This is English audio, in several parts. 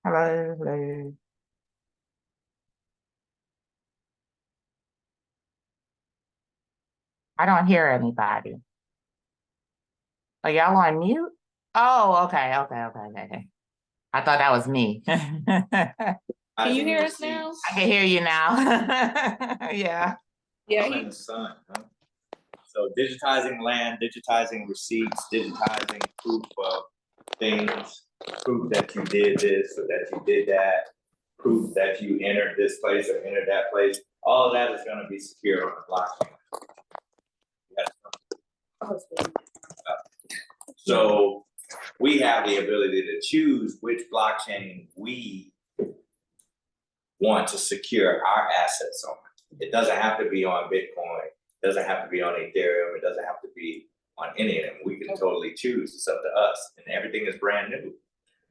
Hello, hello. I don't hear anybody. Are y'all on mute? Oh, okay, okay, okay, okay, okay. I thought that was me. Can you hear us now? I can hear you now. Yeah. Yeah. I'm in the sun, huh? So digitizing land, digitizing receipts, digitizing proof of things, proof that you did this or that you did that, proof that you entered this place or entered that place. All of that is going to be secure on the blockchain. So we have the ability to choose which blockchain we want to secure our assets on. It doesn't have to be on Bitcoin, it doesn't have to be on Ethereum, it doesn't have to be on any of them. We can totally choose. It's up to us, and everything is brand new.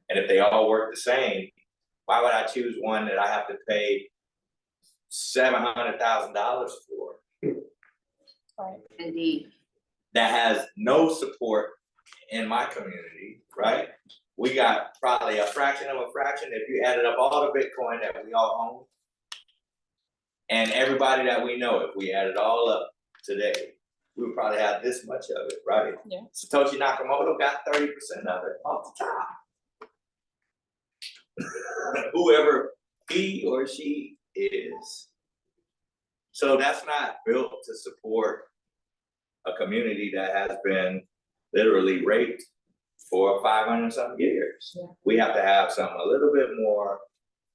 And if they all work the same, why would I choose one that I have to pay $700,000 for? Right. Indeed. That has no support in my community, right? We got probably a fraction of a fraction. If you added up all the Bitcoin that we all own, and everybody that we know, if we added all up today, we would probably have this much of it, right? Yeah. Satoshi Nakamoto got 30% of it off the top. Whoever he or she is. So that's not built to support a community that has been literally raped for 500 some years. Yeah. We have to have something a little bit more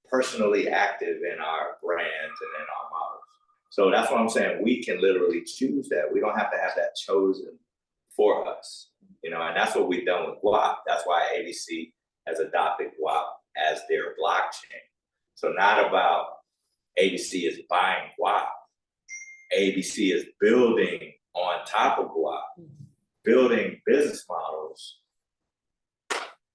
personally active in our brands and in our models. So that's what I'm saying. We can literally choose that. We don't have to have that chosen for us, you know, and that's what we've done with Guap. That's why ABC has adopted Guap as their blockchain. So not about ABC is buying Guap. ABC is building on top of Guap, building business models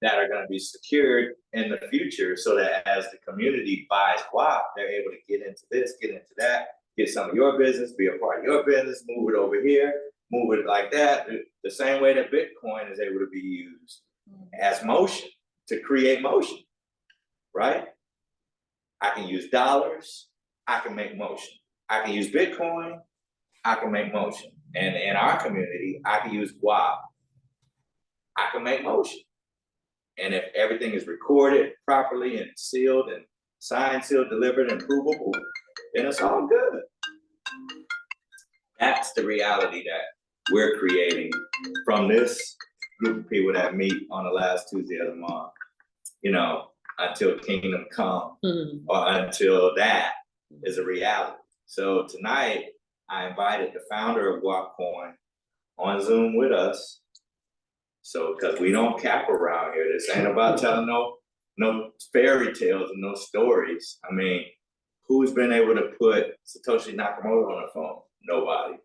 that are going to be secured in the future so that as the community buys Guap, they're able to get into this, get into that, get some of your business, be a part of your business, move it over here, move it like that. The same way that Bitcoin is able to be used as motion to create motion, right? I can use dollars, I can make motion. I can use Bitcoin, I can make motion. And in our community, I can use Guap, I can make motion. And if everything is recorded properly and sealed and signed, sealed, delivered, and provable, then it's all good. That's the reality that we're creating from this group of people that meet on the last Tuesday of the month, you know, until kingdom come, or until that is a reality. So tonight, I invited the founder of Guap Coin on Zoom with us. So, because we don't cap around here. This ain't about telling no fairy tales and no stories. I mean, who's been able to put Satoshi Nakamoto on the phone? Nobody.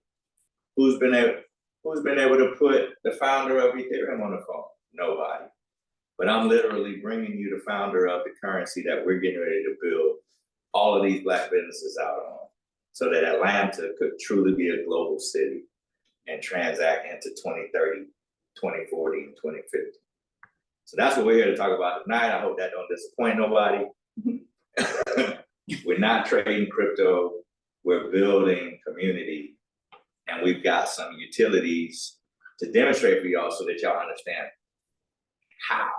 Who's been able to put the founder of Ethereum on the phone? Nobody. But I'm literally bringing you the founder of the currency that we're getting ready to build all of these Black businesses out on, so that Atlanta could truly be a global city and transact into 2030, 2040, and 2050. So that's what we're here to talk about tonight. I hope that don't disappoint nobody. We're not trading crypto, we're building community, and we've got some utilities to demonstrate for y'all so that y'all understand how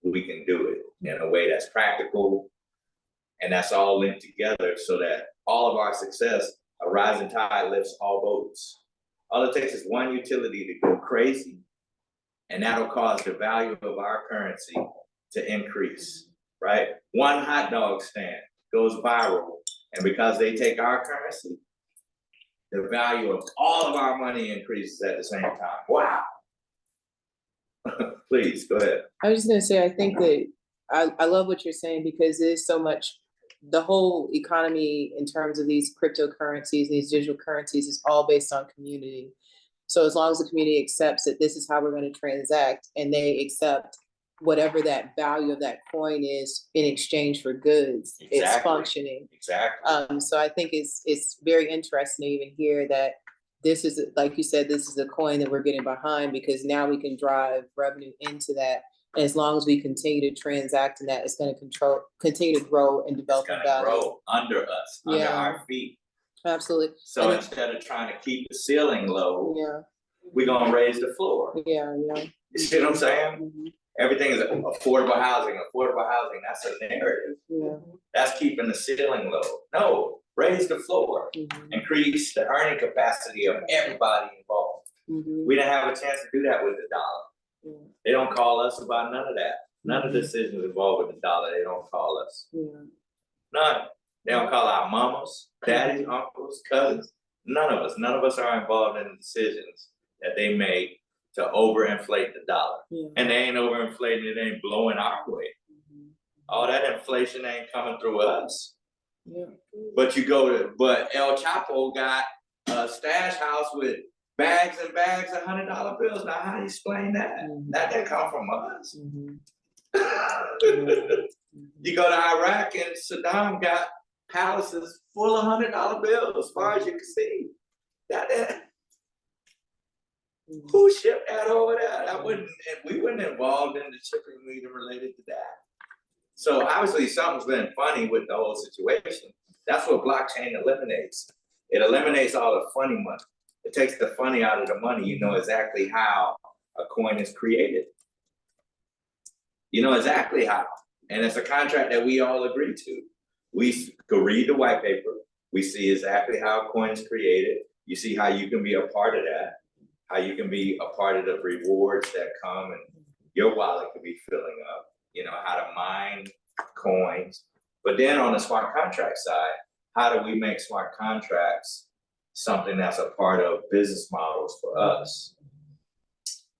we can do it in a way that's practical, and that's all linked together so that all of our success, a rising tide lifts all boats. All it takes is one utility to go crazy, and that'll cause the value of our currency to increase, right? One hot dog stand goes viral, and because they take our currency, the value of all of our money increases at the same time. Wow. Please, go ahead. I was just gonna say, I think that I love what you're saying, because there's so much, the whole economy in terms of these cryptocurrencies, these digital currencies, is all based on community. So as long as the community accepts that this is how we're going to transact, and they accept whatever that value of that coin is in exchange for goods, it's functioning. Exactly. So I think it's very interesting to even hear that this is, like you said, this is a coin that we're getting behind, because now we can drive revenue into that And as long as we continue to transact in that, it's gonna continue to grow and It's develop in gonna value. grow under us, under Yeah. our feet. Absolutely. So And instead of trying to keep the ceiling low, Yeah, we're gonna raise the floor. yeah. You see what I'm saying? Mhm. Everything is affordable housing, that's a narrative. Yeah. That's keeping the ceiling low. No, raise the floor, Mhm. increase the earning capacity of everybody involved. Mhm. We didn't have a chance to do that with the dollar. Yeah. They don't call us about none of that. None of the decisions involved with the dollar, they don't call us. Yeah. None. They don't call our mamas, daddies, uncles, cousins. None of us are involved in the decisions that they make to overinflate the dollar. Yeah. And they ain't overinflating it, ain't blowing our way. Mhm. All that inflation ain't coming through us. Yeah. But but El Chapo got a stash house with bags and bags of $100 bills. Now, how do you explain that? Mhm. That didn't come from us. Mhm. You go to Iraq and Saddam got palaces full of $100 bills, as far as you can see. Who shipped that over there? We weren't involved in the shipping meeting related to that. So obviously something's been funny with the whole situation. That's what blockchain eliminates. It eliminates all the funny money. It takes the funny out of the money. You know exactly how a coin is created. You know exactly how. And it's a contract that we all agree to. We go read the white paper. We see exactly how a coin is created. You see how you can be a part of that, how you can be a part of the rewards that come and your wallet could be filling up, you know, how to mine coins. But then on the smart contract side, how do we make smart contracts something that's a part of business models for us?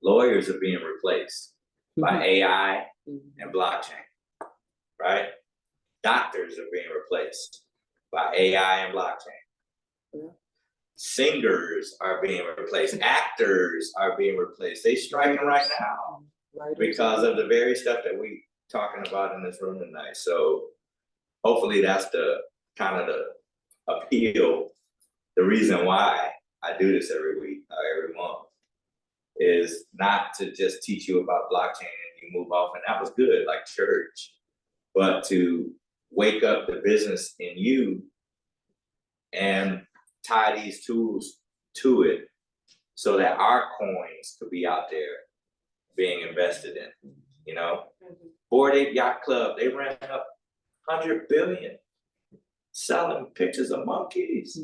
Lawyers are being replaced by AI and blockchain, right? Doctors are being replaced by AI and blockchain. Yeah. Singers are being replaced. Actors are being replaced. They striking right now because of the very stuff that we talking about in this room tonight. So hopefully that's the kind of the appeal. The reason why I do this every week, every month, is not to just teach you about blockchain and you move off, and that was good, like church, but to wake up the business in you and tie these tools to it so that our coins could be out there being invested in, you know? Bored Ape Yacht Club, they ran up 100 billion selling pictures of monkeys.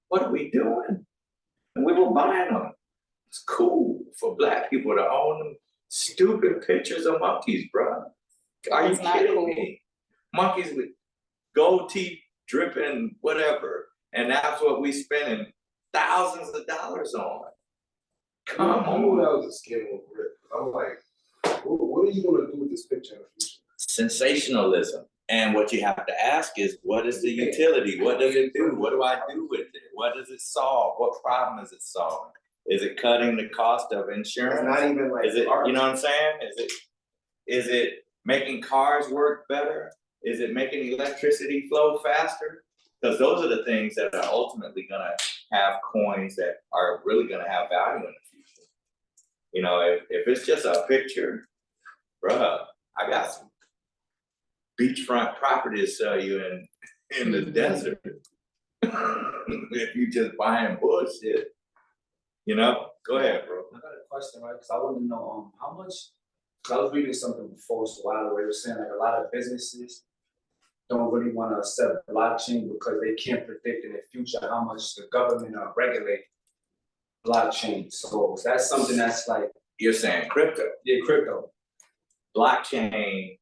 What are we doing? And we were buying them. It's cool for Black people to own them stupid pictures of monkeys, bro. Are you kidding me? Monkeys with gold teeth dripping, whatever. And that's what we spending thousands of dollars on. Come I knew that on. was a scam of Rick. I'm like, what are you gonna do with this picture in the future? Sensationalism. And what you have to ask is, what is the utility? What does it do? What do I do with it? What does it solve? What problem is it solving? Is it cutting the cost of insurance? It's not even like Is it, art. you know what I'm saying? Is it making cars work better? Is it making electricity flow faster? Because those are the things that are ultimately gonna have coins that are really gonna have value in the future. You know, if it's just a picture, bruh, I got some beachfront property to sell you in the desert. If you just buying bullshit, you know? Go ahead, bro. I got a question, right? Because I want to know how much. Because I was reading something before, so a while ago, they were saying like a lot of businesses don't really want to accept blockchain because they can't predict in the future how much the government regulate blockchain. So that's something that's like, You're saying crypto. yeah, crypto. Blockchain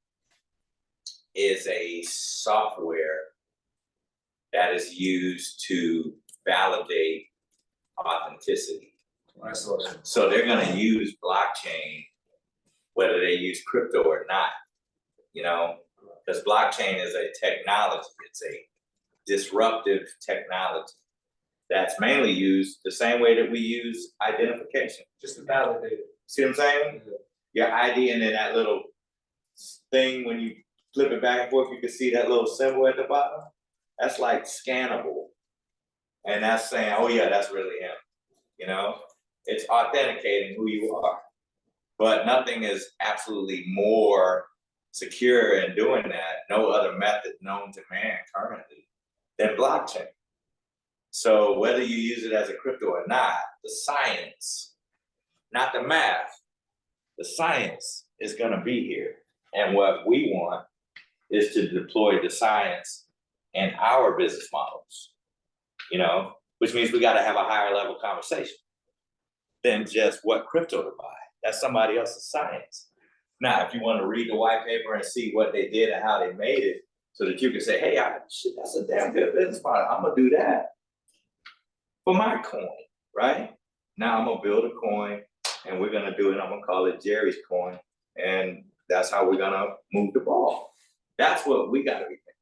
is a software that is used to validate authenticity. Right, so So they're gonna use blockchain whether they use crypto or not, you know? Because blockchain is a technology, it's a disruptive technology that's mainly used the same way that we use identification. just to validate it. See what I'm saying? Your ID and then that little thing, when you flip it back and forth, you can see that little symbol at the bottom. That's like scannable. And that's saying, oh yeah, that's really him. You know, it's authenticating who you are. But nothing is absolutely more secure in doing that, no other method known to man currently than blockchain. So whether you use it as a crypto or not, the science, not the math, the science is gonna be here. And what we want is to deploy the science in our business models, you know, which means we gotta have a higher level conversation than just what crypto to buy. That's somebody else's science. Now, if you want to read the white paper and see what they did and how they made it, so that you can say, hey, shit, that's a damn good business model. I'm gonna do that for my coin, right? Now I'm gonna build a coin and we're gonna do it. I'm gonna call it Jerry's coin. And that's how we're gonna move the ball. That's what we gotta be thinking.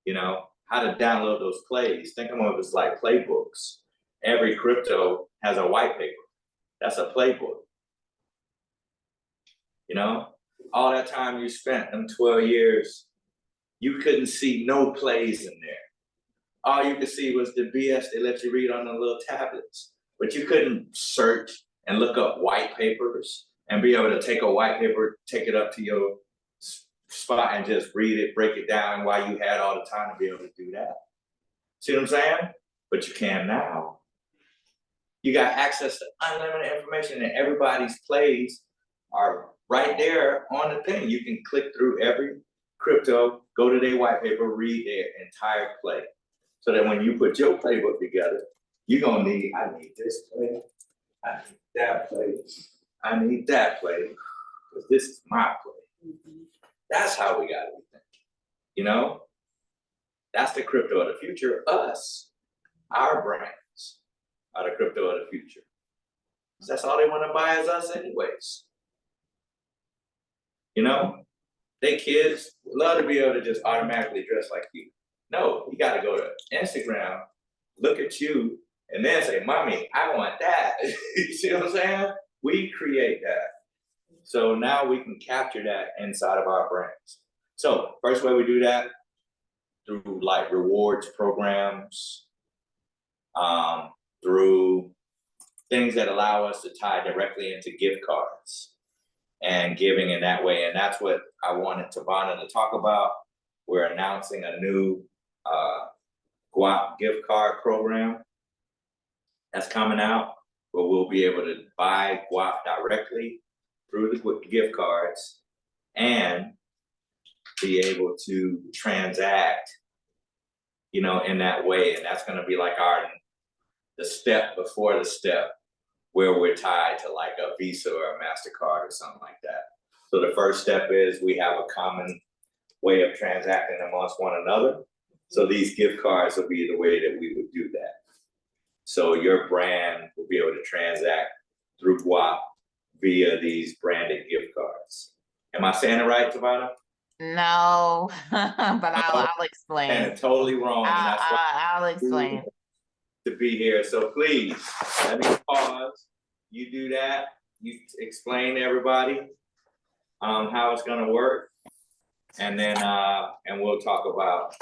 You know, how to download those plays. Think of them as like playbooks. Every crypto has a white paper. That's a playbook. You know, all that time you spent in 12 years, you couldn't see no plays in there. All you could see was the BS they let you read on the little tablets, but you couldn't search and look up white papers and be able to take a white paper, take it up to your spot and just read it, break it down while you had all the time to be able to do that. See what I'm saying? But you can now. You got access to unlimited information and everybody's plays are right there on the thing. You can click through every crypto, go to their white paper, read their entire play. So that when you put your playbook together, you're gonna need, I need this play, I need that play, I need that play, because this is my play. That's how we gotta be thinking, you know? That's the crypto of the future. Us, our brands are the crypto of the future. That's all they wanna buy is us anyways. You know, they kids love to be able to just automatically dress like you. No, you gotta go to Instagram, look at you, and then say, mommy, I want that. You see what I'm saying? We create that. So now we can capture that inside of our brands. So first way we do that, through like rewards programs, through things that allow us to tie directly into gift cards and giving in that way. And that's what I wanted Tabana to talk about. We're announcing a new Guap gift card program that's coming out, where we'll be able to buy Guap directly through the gift cards and be able to transact, you know, in that way. And that's gonna be like the step before the step where we're tied to like a Visa or a MasterCard or something like that. So the first step is we have a common way of transacting amongst one another. So these gift cards will be the way that we would do that. So your brand will be able to transact through Guap via these branded gift cards. Am I saying it right, Tabana? No, but I'll explain. And totally wrong. And that's why I'll explain. to be here. So please, let me pause. You do that. You explain to everybody how it's gonna work. And then and we'll talk about.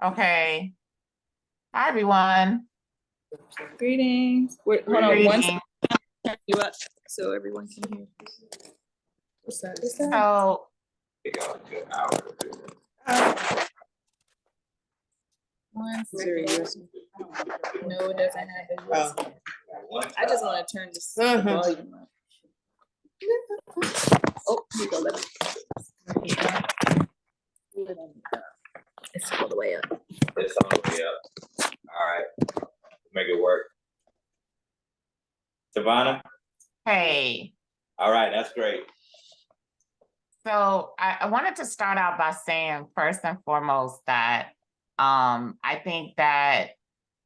Okay. Hi, everyone. Greetings. Wait, hold on one Greetings. second. Turn you up so everyone can hear. What's that? What's that? So, Take out a good hour. One second. No, it doesn't have it. I just want to turn this the volume up. Oh, here you go. Let me. It's all the way up. It's all the way up. All right. Make it work. Tabana? hey. All right, that's great. So I wanted to start out by saying first and foremost that I think that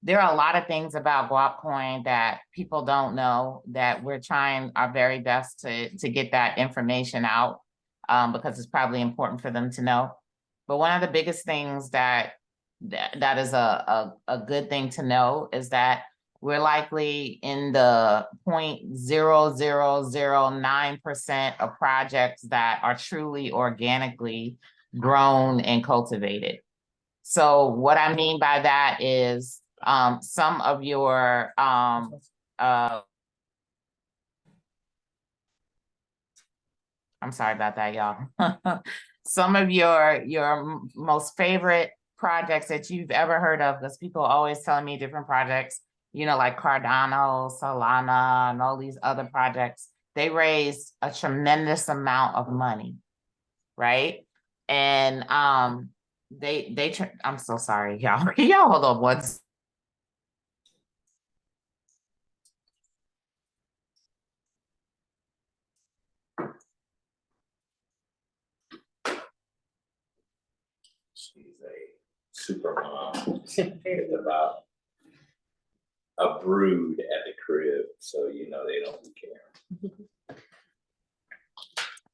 there are a lot of things about Guap Coin that people don't know, that we're trying our very best to get that information out because it's probably important for them to know. But one of the biggest things that is a good thing to know is that we're likely in the 0.0009% of projects that are truly organically grown and cultivated. So what I mean by that is some of your I'm sorry about that, y'all. Some of your most favorite projects that you've ever heard of, because people always telling me different projects, you know, like Cardano, Solana, and all these other projects. They raised a tremendous amount of money, right? And I'm so sorry, y'all. Y'all hold on one. She's a super mom. It's about a brood at the crib, so you know they don't care.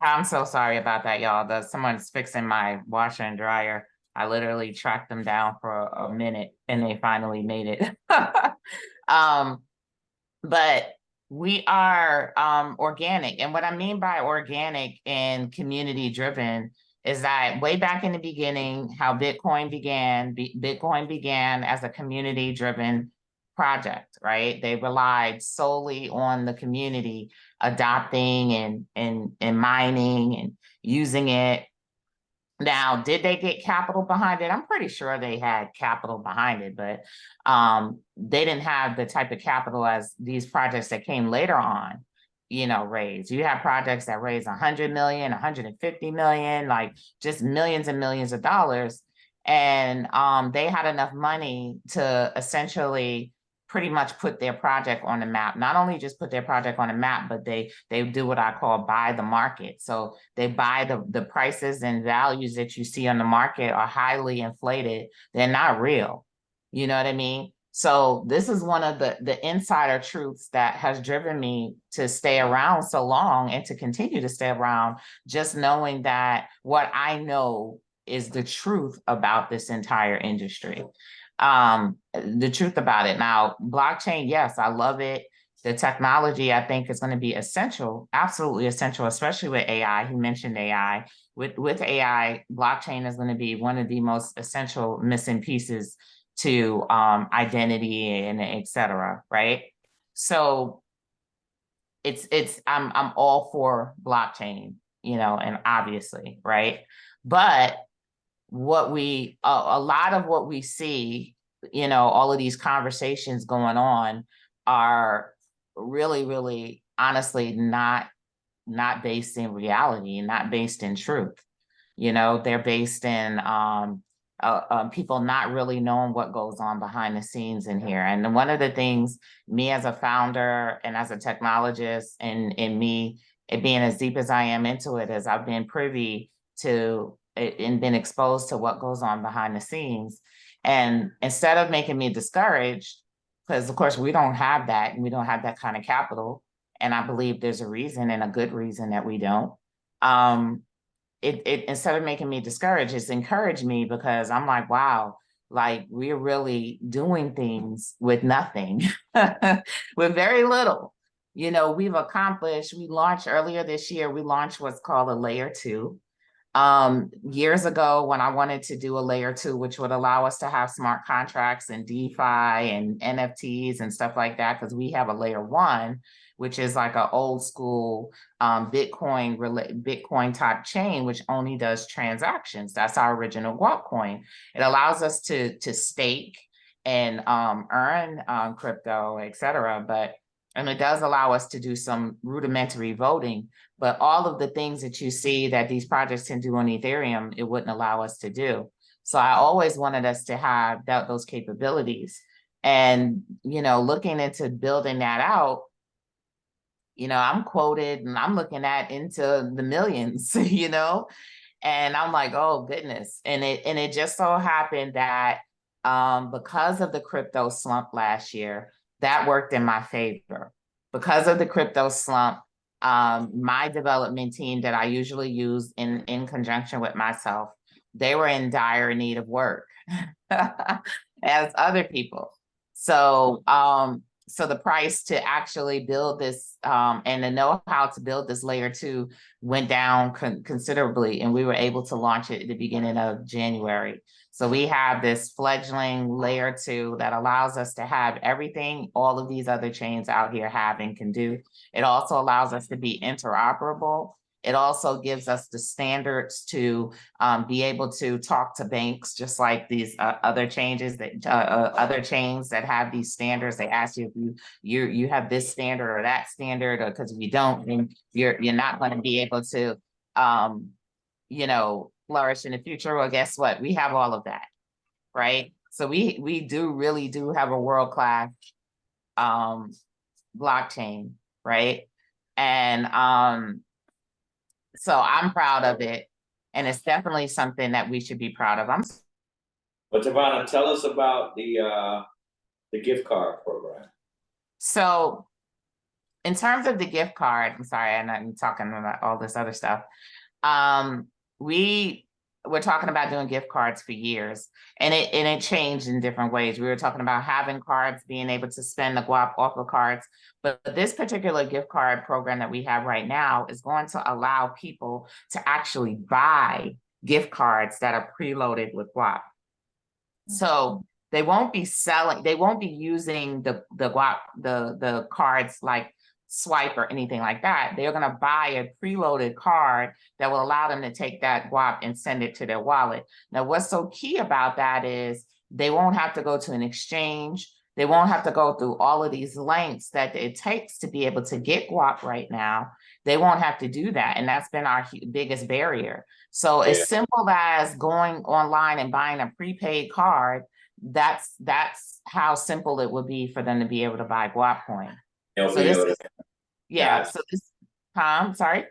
I'm so sorry about that, y'all. Someone's fixing my washer and dryer. I literally tracked them down for a minute and they finally made it. But we are organic. And what I mean by organic and community driven is that way back in the beginning, how Bitcoin began as a community driven project, right? They relied solely on the community adopting and mining and using it. Now, did they get capital behind it? I'm pretty sure they had capital behind it, but they didn't have the type of capital as these projects that came later on, you know, raised. You have projects that raise 100 million, 150 million, like just millions and millions of dollars. And they had enough money to essentially pretty much put their project on the map. Not only just put their project on the map, but they do what I call buy the market. So they buy the prices and values that you see on the market are highly inflated. They're not real. You know what I mean? So this is one of the insider truths that has driven me to stay around so long and to continue to stay around, just knowing that what I know is the truth about this entire industry. The truth about it. Now, blockchain, yes, I love it. The technology, I think, is going to be essential, absolutely essential, especially with AI. He mentioned AI. With AI, blockchain is going to be one of the most essential missing pieces to identity and et cetera, right? So I'm all for blockchain, you know, and obviously, right? But a lot of what we see, you know, all of these conversations going on are really, really honestly not based in reality and not based in truth. You know, they're based in people not really knowing what goes on behind the scenes in here. And one of the things, me as a founder and as a technologist and me being as deep as I am into it, is I've been privy to and been exposed to what goes on behind the scenes. And instead of making me discouraged, because of course we don't have that and we don't have that kind of capital, and I believe there's a reason and a good reason that we don't. It instead of making me discouraged, it's encouraged me, because I'm like, wow, like we're really doing things with nothing, with very little. You know, we launched earlier this year, we launched what's called a layer 2. Years ago, when I wanted to do a layer 2, which would allow us to have smart contracts and DeFi and NFTs and stuff like that, because we have a layer 1, which is like an old school Bitcoin type chain, which only does transactions. That's our original Guap coin. It allows us to stake and earn crypto, et cetera. And it does allow us to do some rudimentary voting, but all of the things that you see that these projects can do on Ethereum, it wouldn't allow us to do. So I always wanted us to have those capabilities. And, you know, looking into building that out, you know, I'm quoted and I'm looking at into the millions, you know, and I'm like, oh goodness. And it just so happened that because of the crypto slump last year, that worked in my favor. Because of the crypto slump, my development team that I usually use in conjunction with myself, they were in dire need of work as other people. So so the price to actually build this and the know-how to build this layer 2 went down considerably, and we were able to launch it at the beginning of January. So we have this fledgling layer 2 that allows us to have everything all of these other chains out here have and can do. It also allows us to be interoperable. It also gives us the standards to be able to talk to banks, just like these other changes that other chains that have these standards. They ask you if you have this standard or that standard, or because if you don't, then you're not going to be able to flourish in the future. Well, guess what? We have all of that, right? So we really do have a world-class blockchain, right? And so I'm proud of it, and it's definitely something that we should be proud of. But Tavana, tell us about the gift card program. So in terms of the gift card, I'm sorry, I'm talking about all this other stuff. We're talking about doing gift cards for years, and it changed in different ways. We were talking about having cards, being able to spend the Guap off of cards, but this particular gift card program that we have right now is going to allow people to actually buy gift cards that are preloaded with Guap. So they won't be using the Guap, the cards like swipe or anything like that. They're going to buy a preloaded card that will allow them to take that Guap and send it to their wallet. Now, what's so key about that is they won't have to go to an exchange. They won't have to go through all of these lengths that it takes to be able to get Guap right now. They won't have to do that. And that's been our biggest barrier. So as simple as going online and buying a prepaid card, that's how simple it would be for them to be able to buy Guap coin. So I'm sorry.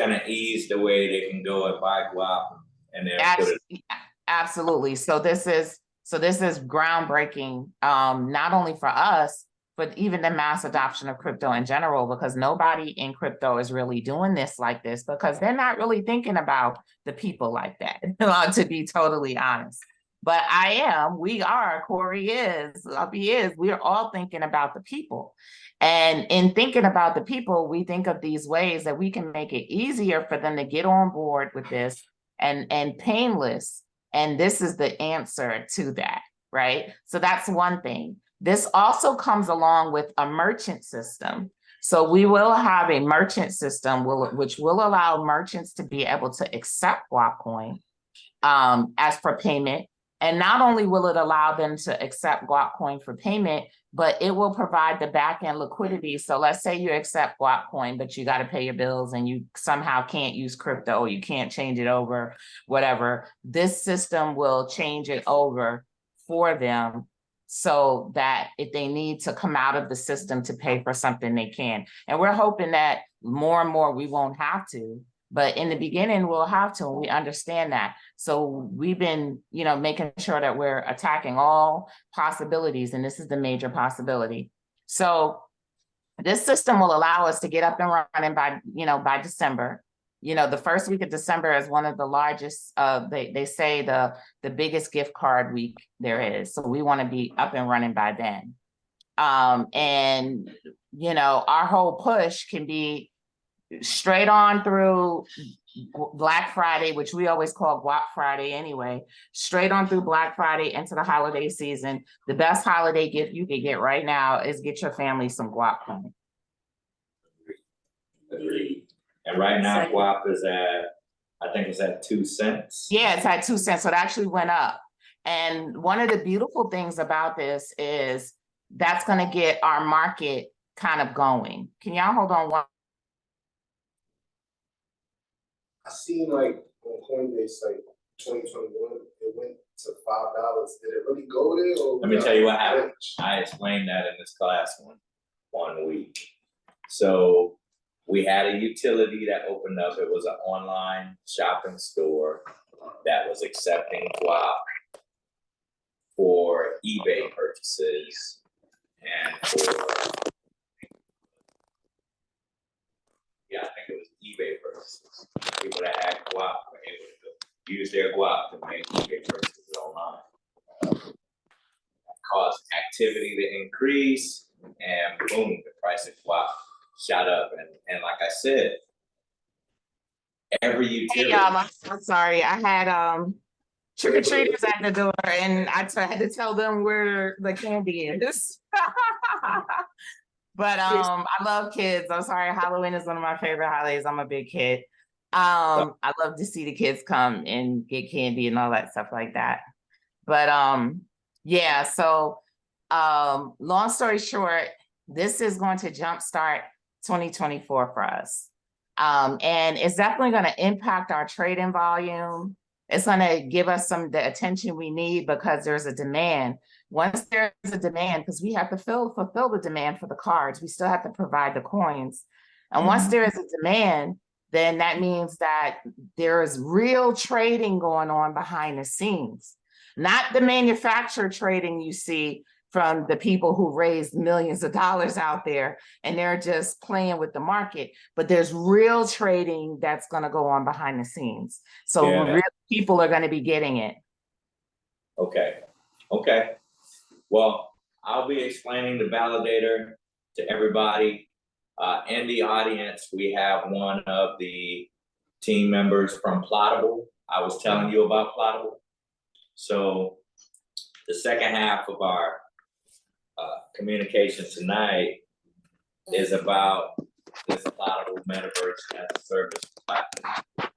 Kind of ease the way they can go and buy Guap and then put it. Absolutely. So this is groundbreaking, not only for us, but even the mass adoption of crypto in general, because nobody in crypto is really doing this like this, because they're not really thinking about the people like that, to be totally honest. But we are, Corey is, Uppy is, we're all thinking about the people. And in thinking about the people, we think of these ways that we can make it easier for them to get on board with this and painless. And this is the answer to that, right? So that's one thing. This also comes along with a merchant system. So we will have a merchant system which will allow merchants to be able to accept Guap coin as for payment. And not only will it allow them to accept Guap coin for payment, but it will provide the back end liquidity. So let's say you accept Guap coin, but you got to pay your bills and you somehow can't use crypto, you can't change it over, whatever. This system will change it over for them so that if they need to come out of the system to pay for something, they can. And we're hoping that more and more we won't have to. But in the beginning, we'll have to, and we understand that. So we've been, making sure that we're attacking all possibilities, and this is the major possibility. So this system will allow us to get up and running by December. The first week of December is one of the largest, they say the biggest gift card week there is. So we want to be up and running by then. And our whole push can be straight on through Black Friday, which we always call Guap Friday anyway, straight on through Black Friday into the holiday season. The best holiday gift you can get right now is get your family some Guap coin. Agreed. And right now Guap is I think it's at 2 cents. Yeah, it's at 2 cents. So it actually went up. And one of the beautiful things about this is that's going to get our market kind of going. Can y'all hold on one? I seen like on Coinbase, like 2021, it went to $5. Did it really go there? Or Let me tell you what happened. I explained that in this class one week. So we had a utility that opened up. It was an online shopping store that was accepting Guap for eBay purchases and for I think it was eBay purchases. People that had Guap were able to use their Guap to make eBay purchases online. That caused activity to increase, and boom, the price of Guap shot up. And like I said, every utility. Hey y'all, I'm sorry. I had trick-or-treaters at the door, and I had to tell them where the candy is. But I love kids. I'm sorry, Halloween is one of my favorite holidays. I'm a big kid. I love to see the kids come and get candy and all that stuff like that. But yeah, so long story short, this is going to jumpstart 2024 for us. And it's definitely going to impact our trading volume. It's going to give us the attention we need because there's a demand. Once there's a demand, because we have to fulfill the demand for the cards, we still have to provide the coins. And once there is a demand, then that means that there is real trading going on behind the scenes, not the manufacturer trading you see from the people who raised millions of dollars out there and they're just playing with the market, but there's real trading that's going to go on behind the scenes. So real people are going to be getting it. Okay. Well, I'll be explaining the validator to everybody. In the audience, we have one of the team members from Plottable. I was telling you about Plottable. So the second half of our communication tonight is about this Plottable Metaverse as a Service platform.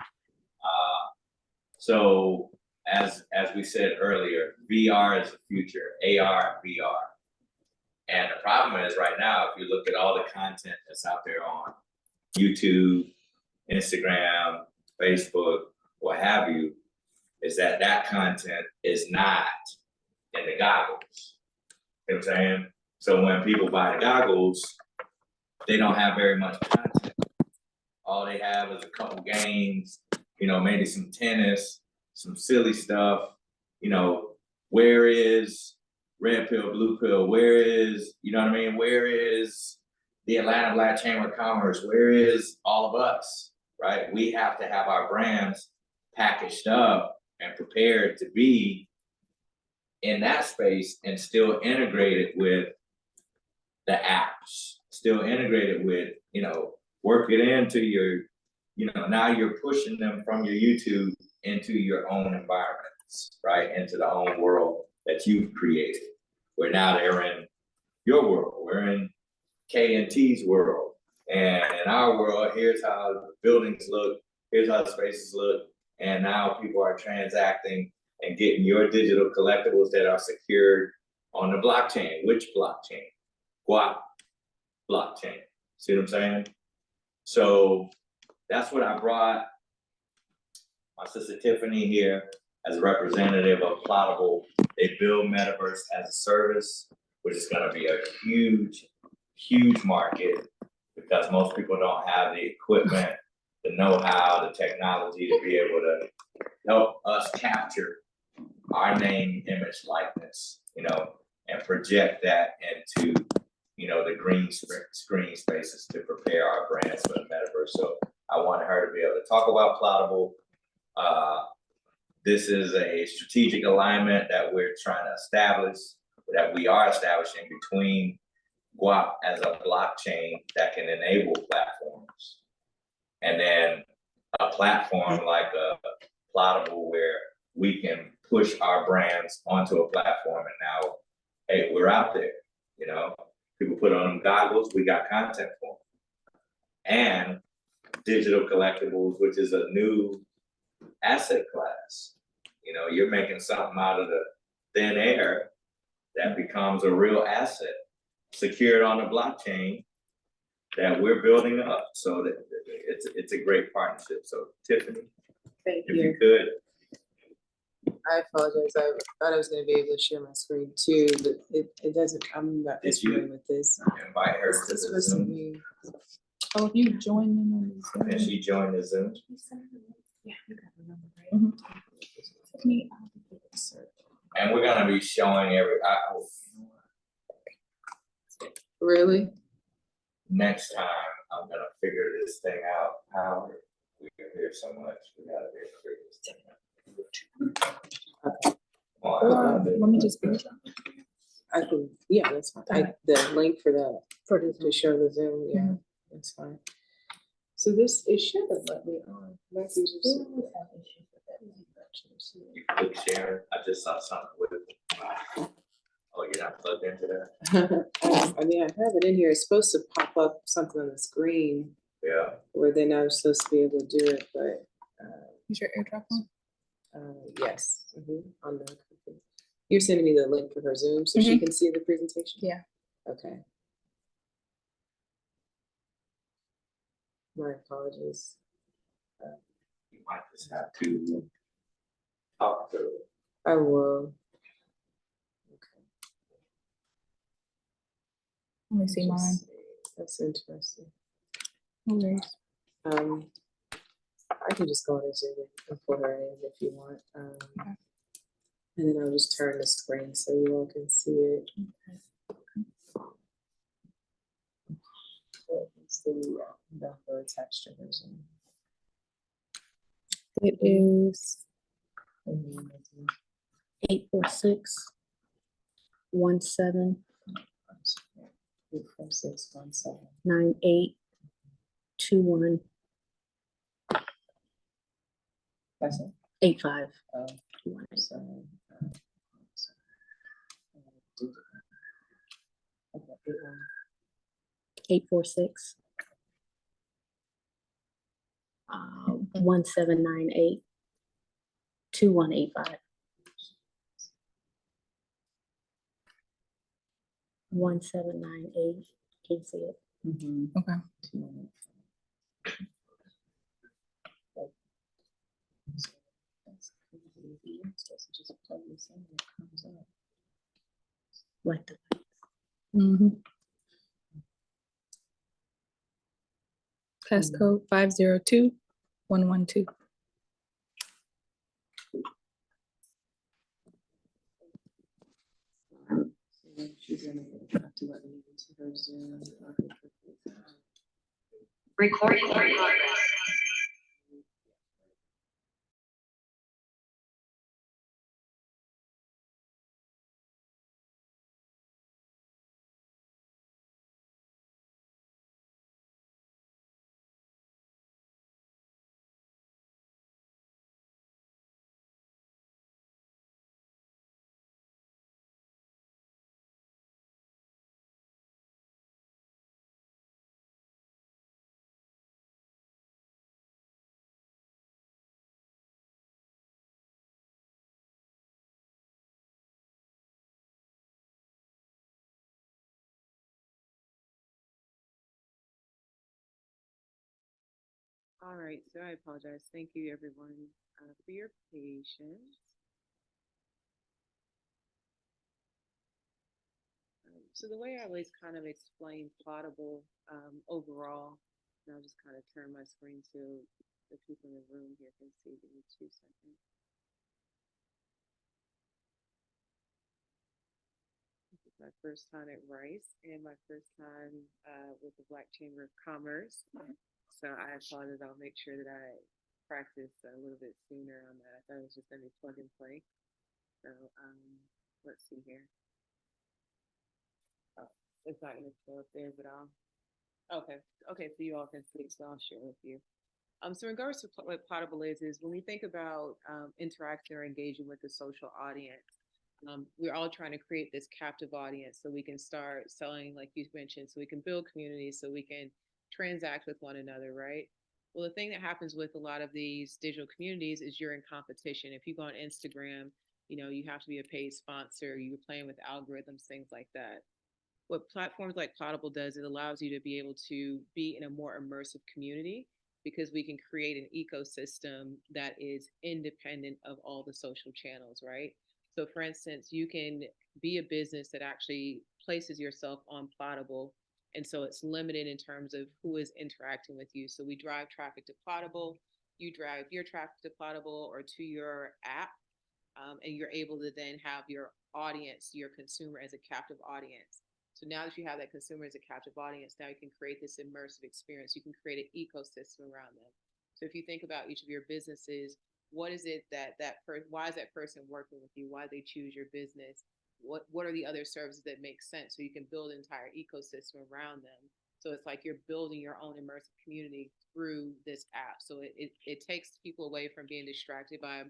So as we said earlier, VR is the future, AR, VR. And the problem is right now, if you look at all the content that's out there on YouTube, Instagram, Facebook, what have you, is that content is not in the goggles. You know what I'm saying? So when people buy the goggles, they don't have very much content. All they have is a couple games, maybe some tennis, some silly stuff. Where is red pill, blue pill? Where is, where is the Atlanta Black Chamber of Commerce? Where is all of us, right? We have to have our brands packaged up and prepared to be in that space and still integrated with the apps, still integrated with, work it into your, now you're pushing them from your YouTube into your own environments, right? Into the own world that you've created, where now they're in your world, we're in K&T's world. And in our world, here's how the buildings look, here's how the spaces look, and now people are transacting and getting your digital collectibles that are secured on the blockchain. Which blockchain? Guap blockchain. See what I'm saying? So that's what I brought my sister Tiffany here as a representative of Plottable. They build metaverse as a service, which is going to be a huge, huge market because most people don't have the equipment, the know-how, the technology to be able to help us capture our name, image, likeness, and project that into, the green screen spaces to prepare our brands for the metaverse. So I wanted her to be able to talk about Plottable. This is a strategic alignment that we're trying to establish, that we are establishing between Guap as a blockchain that can enable platforms, and then a platform like a Plottable where we can push our brands onto a platform and now, hey, we're out there, people put on them goggles, we got content for them. And digital collectibles, which is a new asset class. You're making something out of the thin air that becomes a real asset secured on the blockchain that we're building up. So that it's a great partnership. So Tiffany, Thank if you. you could. I apologize. I thought I was going to be able to share my screen too, but it doesn't. I'm not Did you familiar with this. Invite her to This the was to Zoom. me. Oh, if you join them on the Zoom. And she joined the Zoom. Yeah, you got the number, right? Me, I'll do the search. And we're gonna be showing Really? next time I'm gonna figure this thing out. How we can hear so much. We gotta be able to figure this thing out. Let me just. I can. Yeah, that's fine. The link for that to show the Zoom. Yeah, that's fine. So this it should have let me on. You click share. I just saw something with it. Oh, you're not plugged into that? I mean, I have it in here. It's supposed to pop up something on the screen. Yeah, where they're not supposed to be able to do it, but, Is your airdrop on? yes. On the, you're sending me the link for her Zoom so she can see the presentation? Yeah. Okay. My apologies. you might just have to talk to her. I will. Okay. Let me see mine. That's interesting. No worries. I can just go on and Zoom and pull her in if you want. And then I'll just turn the screen so you all can see it. It's the attached to her Zoom. It is 846-1798. 84617. That's it. 85. So, okay, 846. 1798. 2185. 1798. Can you see it? Okay. Like the. Passcode 502112. She's gonna have to let me into her Zoom. Recording in progress. All right, so I apologize. Thank you, everyone, for your patience. So the way I always kind of explain Plotable overall, and I'll just kind of turn my screen so the people in the room here can see. Give me 2 seconds. This is my first time at Rice and my first time with the Black Chamber of Commerce. So I apologize. I'll make sure that I practice a little bit sooner on that. I thought it was just going to be plug and play. So let's see here. Oh, it's not going to show up there, but okay, so you all can see, so I'll share with you. So in regards to what Potable is when we think about interacting or engaging with the social audience, we're all trying to create this captive audience so we can start selling, like you mentioned, so we can build communities, so we can transact with one another, right? Well, the thing that happens with a lot of these digital communities is you're in competition. If you go on Instagram, you have to be a paid sponsor, you're playing with algorithms, things like that. What platforms like Plotable does, it allows you to be able to be in a more immersive community because we can create an ecosystem that is independent of all the social channels, right? So for instance, you can be a business that actually places yourself on Plotable. And so it's limited in terms of who is interacting with you. So we drive traffic to Plotable, you drive your traffic to Plotable or to your app, and you're able to then have your audience, your consumer as a captive audience. So now that you have that consumer as a captive audience, now you can create this immersive experience. You can create an ecosystem around them. So if you think about each of your businesses, what is it why is that person working with you? Why they choose your business? What are the other services that make sense? So you can build an entire ecosystem around them. So it's like you're building your own immersive community through this app. So it takes people away from being distracted by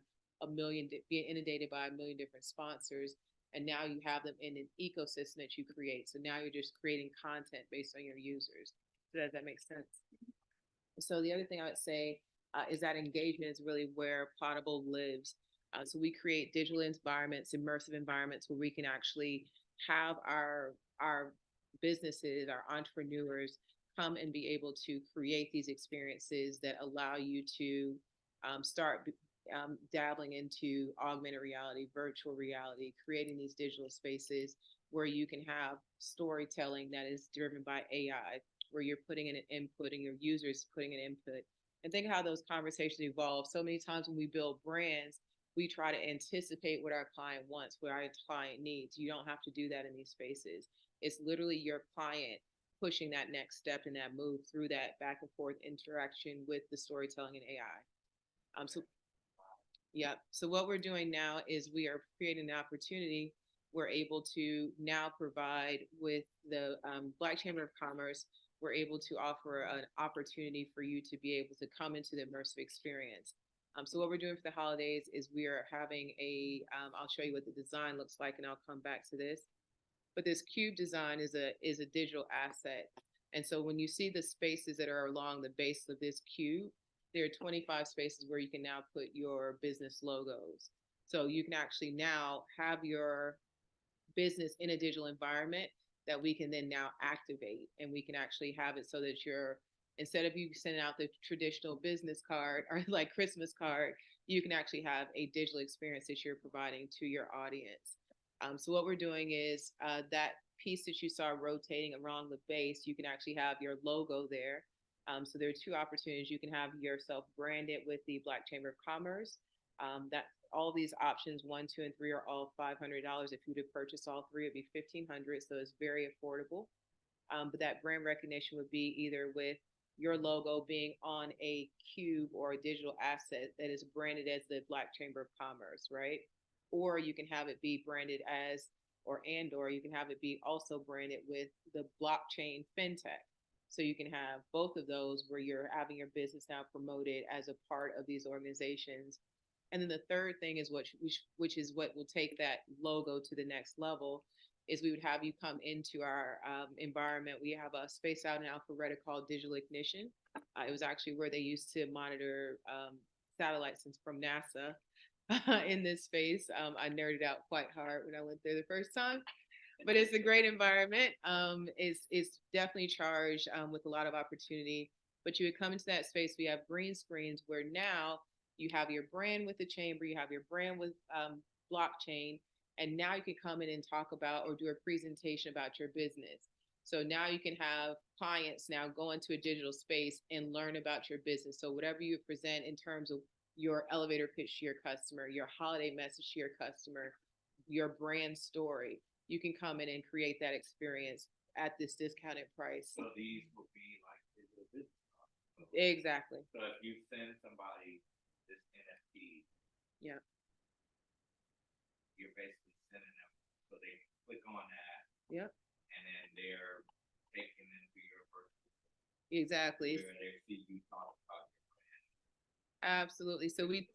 being inundated by a million different sponsors, and now you have them in an ecosystem that you create. So now you're just creating content based on your users. So does that make sense? So the other thing I would say is that engagement is really where Potable lives. So we create digital environments, immersive environments where we can actually have our businesses, our entrepreneurs come and be able to create these experiences that allow you to start dabbling into augmented reality, virtual reality, creating these digital spaces where you can have storytelling that is driven by AI, where you're putting in an input and your users putting an input. And think how those conversations evolve. So many times when we build brands, we try to anticipate what our client wants, what our client needs. You don't have to do that in these spaces. It's literally your client pushing that next step and that move through that back and forth interaction with the storytelling and AI. Yeah. So what we're doing now is we are creating an opportunity. We're able to now provide with the Black Chamber of Commerce. We're able to offer an opportunity for you to be able to come into the immersive experience. So what we're doing for the holidays is we are having I'll show you what the design looks like, and I'll come back to this. But this cube design is a digital asset. And so when you see the spaces that are along the base of this cube, there are 25 spaces where you can now put your business logos. So you can actually now have your business in a digital environment that we can then now activate, and we can actually have it so that instead of you sending out the traditional business card or like Christmas card, you can actually have a digital experience that you're providing to your audience. So what we're doing is that piece that you saw rotating around the base, you can actually have your logo there. So there are two opportunities. You can have yourself branded with the Black Chamber of Commerce. That all these options, 1, 2, and 3, are all $500. If you were to purchase all three, it'd be $1,500. So it's very affordable. But that brand recognition would be either with your logo being on a cube or a digital asset that is branded as the Black Chamber of Commerce, right? Or you can have it be branded as, or you can have it be also branded with the blockchain fintech. So you can have both of those where you're having your business now promoted as a part of these organizations. And then the third thing is which is what will take that logo to the next level, is we would have you come into our environment. We have a space out in Alpharetta called Digital Ignition. It was actually where they used to monitor satellites from NASA in this space. I nerded out quite hard when I went there the first time, but it's a great environment. It's definitely charged with a lot of opportunity. But you would come into that space. We have green screens where now you have your brand with the chamber, you have your brand with blockchain, and now you can come in and talk about or do a presentation about your business. So now you can have clients now go into a digital space and learn about your business. So whatever you present in terms of your elevator pitch to your customer, your holiday message to your customer, your brand story, you can come in and create that experience at this discounted price. So these will be like digital business cards. Exactly. So if you send somebody this NFT, yeah, you're basically sending them, so they click on that. Yep. And then they're taken into your virtual. Exactly. Where they see you talk about your brand. Absolutely. So we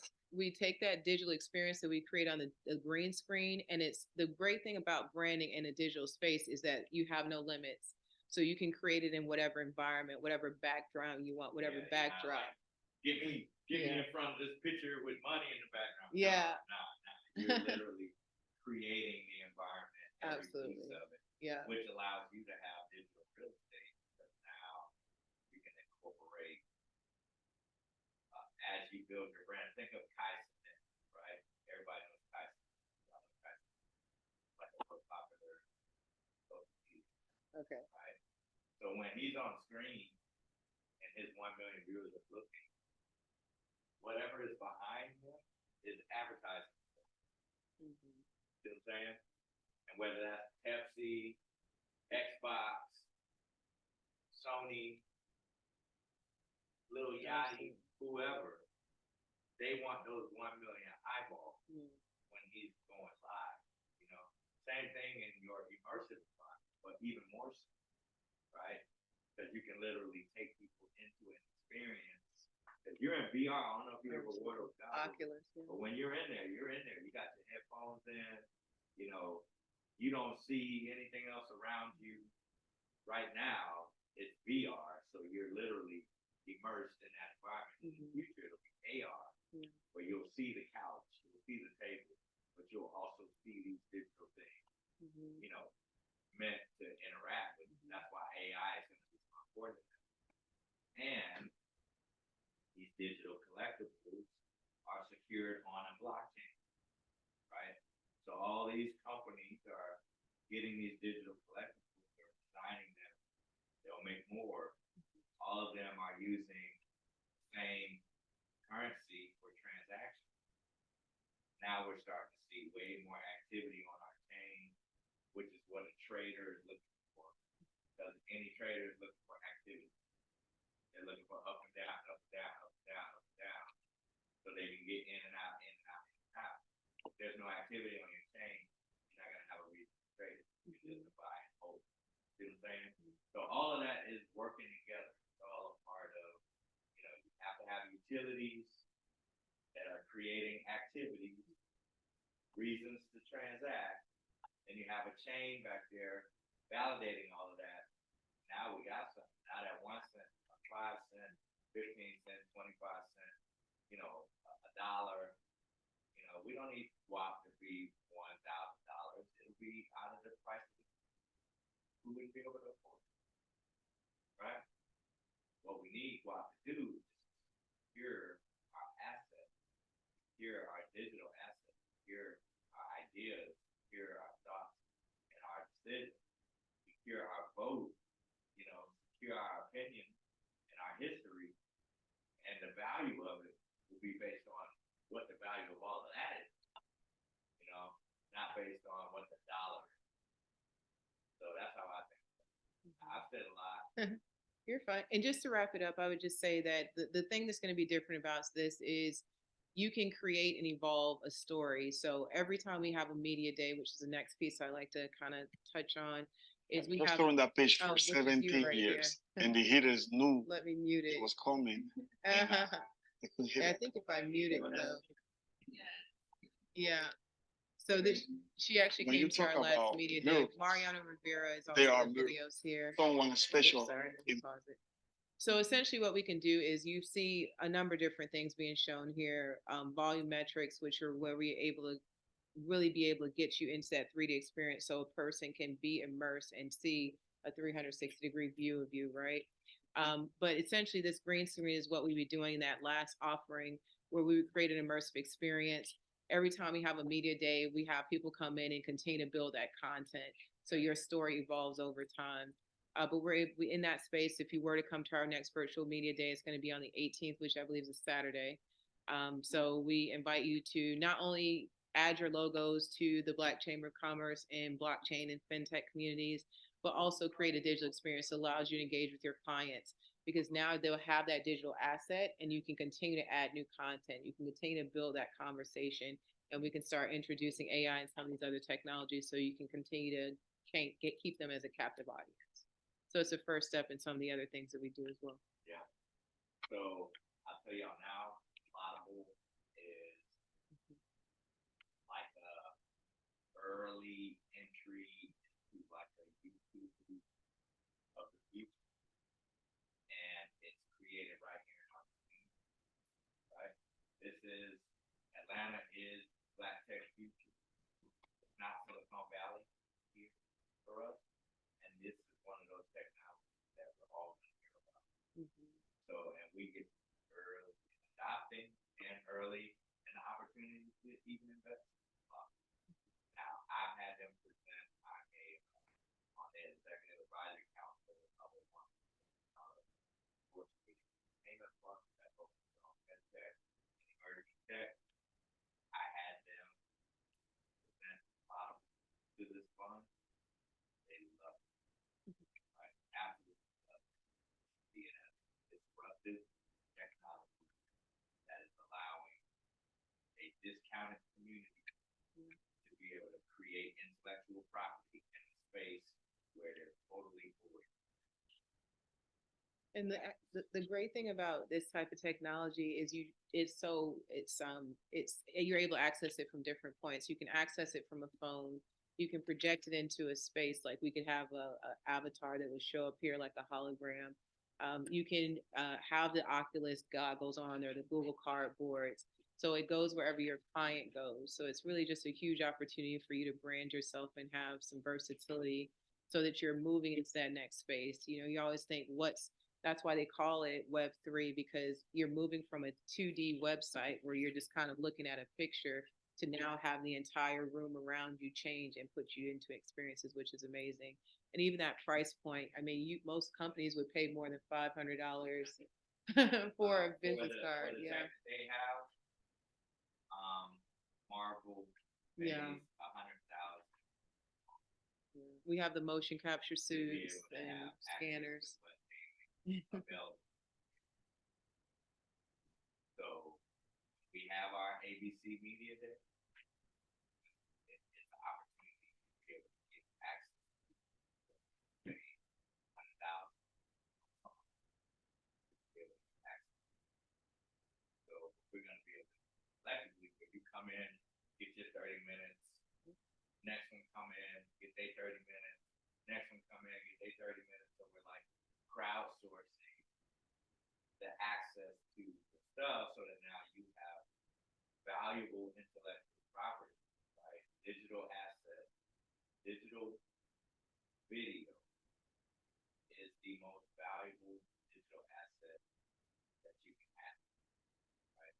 take that digital experience that we create on the green screen, and it's the great thing about branding in a digital space is that you have no limits. So you can create it in whatever environment, whatever background you want, whatever backdrop. Get me in front of this picture with money in the background. Yeah. No. You're literally creating the environment, every Absolutely. piece of it. Yeah. Which allows you to have digital real estate, because now you can incorporate as you build your brand. Think of Kaizen, right? Everybody knows Kaizen. Like a real popular social media. Okay. Right? So when he's on screen and his 1 million viewers are looking, whatever is behind him is advertising. Mm-hmm. See what I'm saying? And whether that's Pepsi, Xbox, Sony, Lil Yachty, whoever, they want those 1 million eyeballs when he's going live. You know, same thing in your immersive environment, but even more so, right? Because you can literally take people into an experience. If you're in VR, I don't know if you ever wore those goggles, Oculus. Yeah. but when you're in there. You got your headphones in. You know, you don't see anything else around you right now. It's VR, so you're literally immersed in that environment. In the Mhm. future, it'll be AR, Yeah. where you'll see the couch, you'll see the table, but you'll also see these digital things, Mhm. you know, meant to interact with. That's why AI is going to be so important. And these digital collectibles are secured on a blockchain, right? So all these companies are getting these digital collectibles, they're designing them, they'll make more. All of them are using the same currency for transactions. Now we're starting to see way more activity on our chain, which is what a trader is looking for. Because any trader is looking for activity. They're looking for up and down, up and down, up and down, up and down. So they can get in and out, in and out, in and out. If there's no activity on your chain, you're not gonna have a reason to trade it. You're just gonna buy and hold. See what I'm saying? So all of that is working together. It's all a part of, you know, you have to have utilities that are creating activities, reasons to transact, and you have a chain back there validating all of that. Now we got something. Now that 1 cent, 5 cent, 15 cent, 25 cent, you know, a dollar. You know, we don't need Guap to be $1,000. It'll be out of the price of the, who wouldn't be able to afford it, right? What we need Guap to do is secure our assets, secure our digital assets, secure our ideas, secure our thoughts and our decisions, secure our vote, you know, secure our opinion and our history, and the value of it will be based on what the value of all of that is, you know, not based on what the dollar is. So that's how I think. I've said a lot. You're fine. And just to wrap it up, I would just say that the thing that's going to be different about this is you can create and evolve a story. So every time we have a media day, which is the next piece I like to kind of touch on, is we Just have. on that page Oh, for which is you 17 right years, there. and the hitters knew Let me mute it it. was coming. They couldn't hit I it. think if I mute it though. Yeah. So this, she actually When came you to our talk last about media day. miracles, Mariano Rivera is they also are in miracles. videos here. Someone Oops, special. sorry, let me in- pause it. So essentially what we can do is you see a number of different things being shown here. Volume metrics, which are where we're able to really be able to get you into that 3D experience so a person can be immersed and see a 360-degree view of you, right? But essentially this green screen is what we be doing in that last offering where we would create an immersive experience. Every time we have a media day, we have people come in and continue to build that content. So your story evolves over time. But we're in that space. If you were to come to our next virtual media day, it's going to be on the 18th, which I believe is a Saturday. So we invite you to not only add your logos to the Black Chamber of Commerce and blockchain and fintech communities, but also create a digital experience that allows you to engage with your clients, because now they'll have that digital asset and you can continue to add new content. You can continue to build that conversation, and we can start introducing AI and some of these other technologies so you can continue to keep them as a captive audience. So it's a first step in some of the other things that we do as well. Yeah. So I'll tell y'all now, Audible is like a early entry into like a YouTube of the future, and it's created right here in our community, right? This is Atlanta is Black Tech Future. It's not Silicon Valley here for us, and this is one of those technologies that we're all going to hear about. So, and we get early in adopting and early in the opportunity to even invest. Now, I've had them present, I gave on the executive advisory council of one payment fund that focuses on medtech and emerging tech. I had them present bottom to this fund. They love it. Right? Absolutely love it. Being a disruptive technology that is allowing a discounted community to be able to create intellectual property in a space where they're totally void. And the great thing about this type of technology is you're able to access it from different points. You can access it from a phone. You can project it into a space, like we could have a avatar that would show up here like a hologram. You can have the Oculus goggles on or the Google Cardboards. So it goes wherever your client goes. So it's really just a huge opportunity for you to brand yourself and have some versatility so that you're moving into that next space. You know, you always think that's why they call it Web3, because you're moving from a 2D website where you're just kind of looking at a picture to now have the entire room around you change and put you into experiences, which is amazing. And even that price point, I mean, most companies would pay more than $500 for a business card. For the Yeah. tech they have, Marvel pays Yeah. 100,000. We have the motion capture to be suits able to and have access scanners. to what they available. So we have our ABC Media Day. It's an opportunity to be able to get access to 100,000. So we're gonna be able to collectively, if you come in, get your 30 minutes, next one come in, get their 30 minutes, next one come in, get their 30 minutes. So we're like crowdsourcing the access to the stuff so that now you have valuable intellectual property, right? Digital assets, digital video is the most valuable digital asset that you can have, right?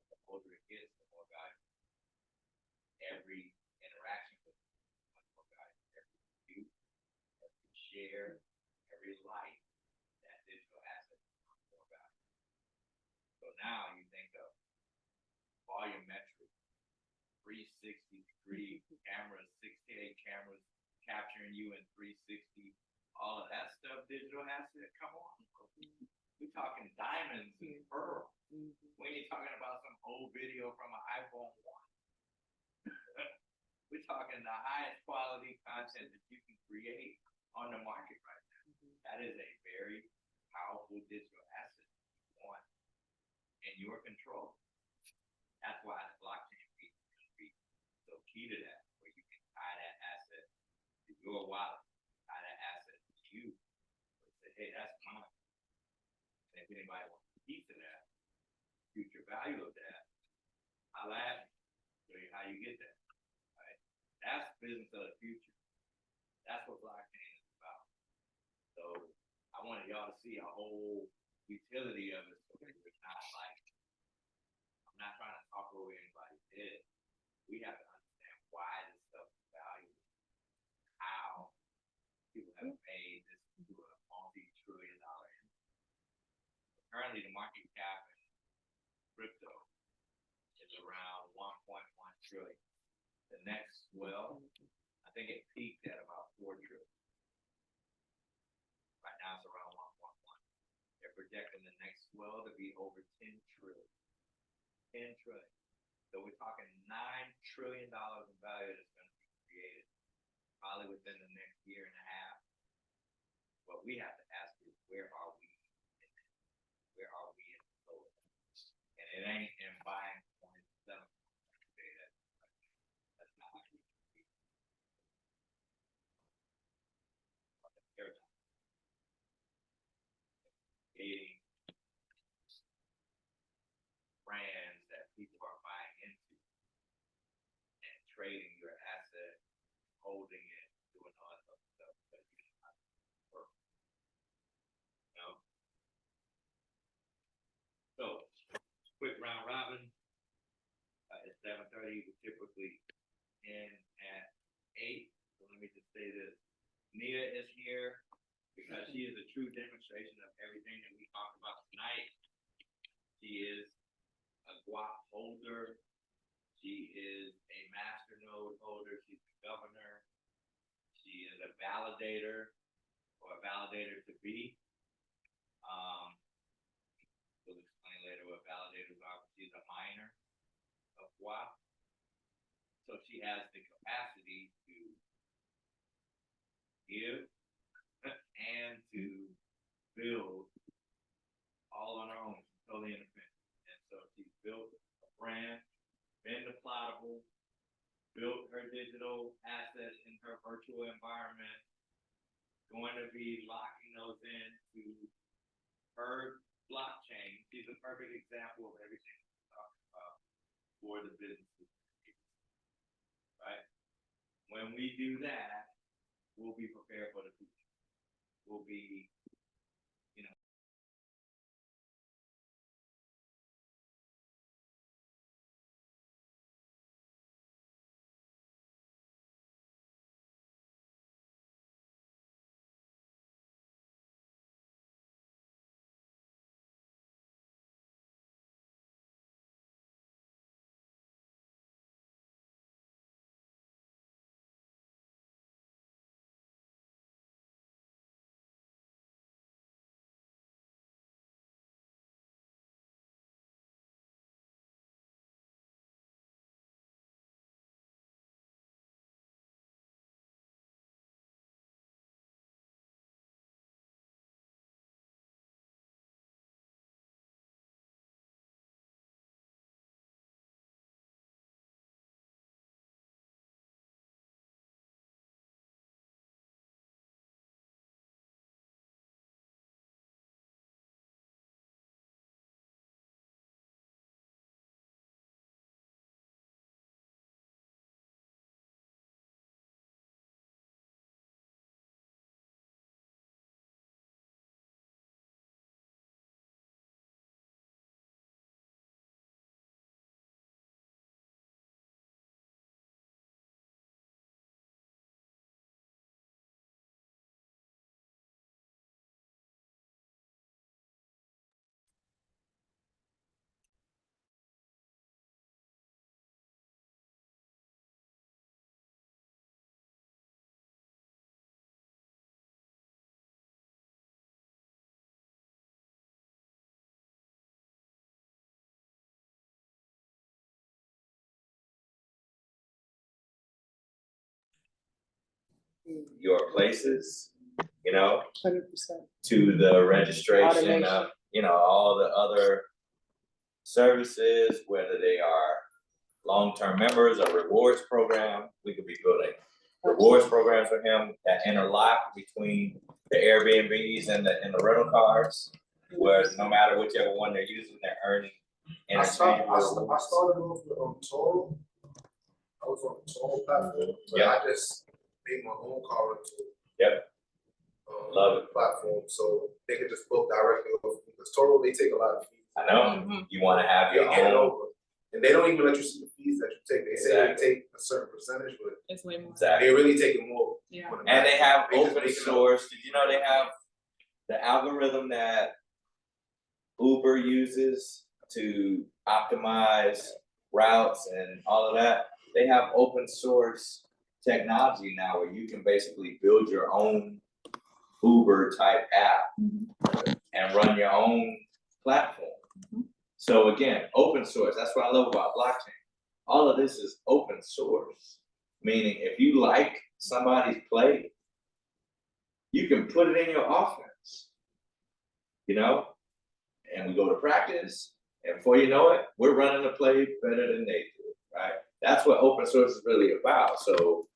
The older it gets, the more valuable. Every interaction with it, the more valuable. Every view, every share, every like, that digital asset becomes more valuable. So now you think of volumetric, 360-degree cameras, 68 cameras capturing you in 360, all of that stuff, digital asset, come on. We're talking diamonds and pearls. We ain't talking about some old video from an iPhone 1. We're talking the highest quality content that you can create on the market right now. That is a very powerful digital asset you want in your control. That's why the blockchain piece is going to be so key to that, where you can tie that asset to your wallet, tie that asset to you, and say, hey, that's mine. And if anybody wants a piece of that, future value of that, I'll add you, show you how you get that. Right? That's business of the future. That's what blockchain is about. So I wanted y'all to see a whole utility of it, so that we're not like, I'm not trying to talk over anybody did. We have to understand why this stuff is valuable, how people have made this into a multi-trillion-dollar industry. Currently, the market cap in crypto is around 1.1 trillion. The next swell, I think it peaked at about 4 trillion. Right now it's around 1.1. They're projecting the next swell to be over 10 trillion. 10 trillion. So we're talking $9 trillion in value that's going to be created probably within the next year and a half. What we have to ask is, where are we in it? Where are we in the flow of that? And it ain't in buying coins and selling coins. That's not how you be. Creating brands that people are buying into and trading your asset, holding it, doing all that other stuff that you can not work. You know? So, quick round robin. It's 7:30. We typically end at 8. So let me just say this. Nia is here because she is a true demonstration of everything that we talked about tonight. She is a Guap holder. She is a master node holder. She's the governor. She is a validator, or a validator to be. We'll explain later what validators are, but she's a miner of Guap. So she has the capacity to give and to build all on her own. She's totally independent. And so she's built a brand, been deployable, built her digital assets in her virtual environment, going to be locking those into her blockchain, she's a perfect example of everything we're talking about for the businesses. Right? When we do that, we'll be prepared for the future. We'll be, you know. Your places, you know, 100%. to the registration of, Automation. you know, all the other services, whether they are long-term members, a rewards program, we could be building rewards programs for him that interlock between the Airbnbs and the rental cars, where no matter whichever one they're using, they're earning I started interchangeable. off with Toro. I was on the Toro platform, but Yeah. I just made my own car rental. Yep. Love it. Platform, so they can just book directly off, because Toro, they take a lot of fees. I know, you wanna have They your get it own, over, and they don't even let you see the fees that you take. They say they take a certain percentage, but It's way more. exactly. they really take it more. Yeah. on the And they back. have just open make it up. source, did you know they have the algorithm that Uber uses to optimize routes and all of that? They have open source technology now where you can basically build your own Uber type app and run your own platform. So again, open source, that's what I love about blockchain. All of this is open source, meaning if you like somebody's play, you can put it in your offense, you know? And we go to practice, and before you know it, we're running the play better than they do, right? That's what open source is really about. So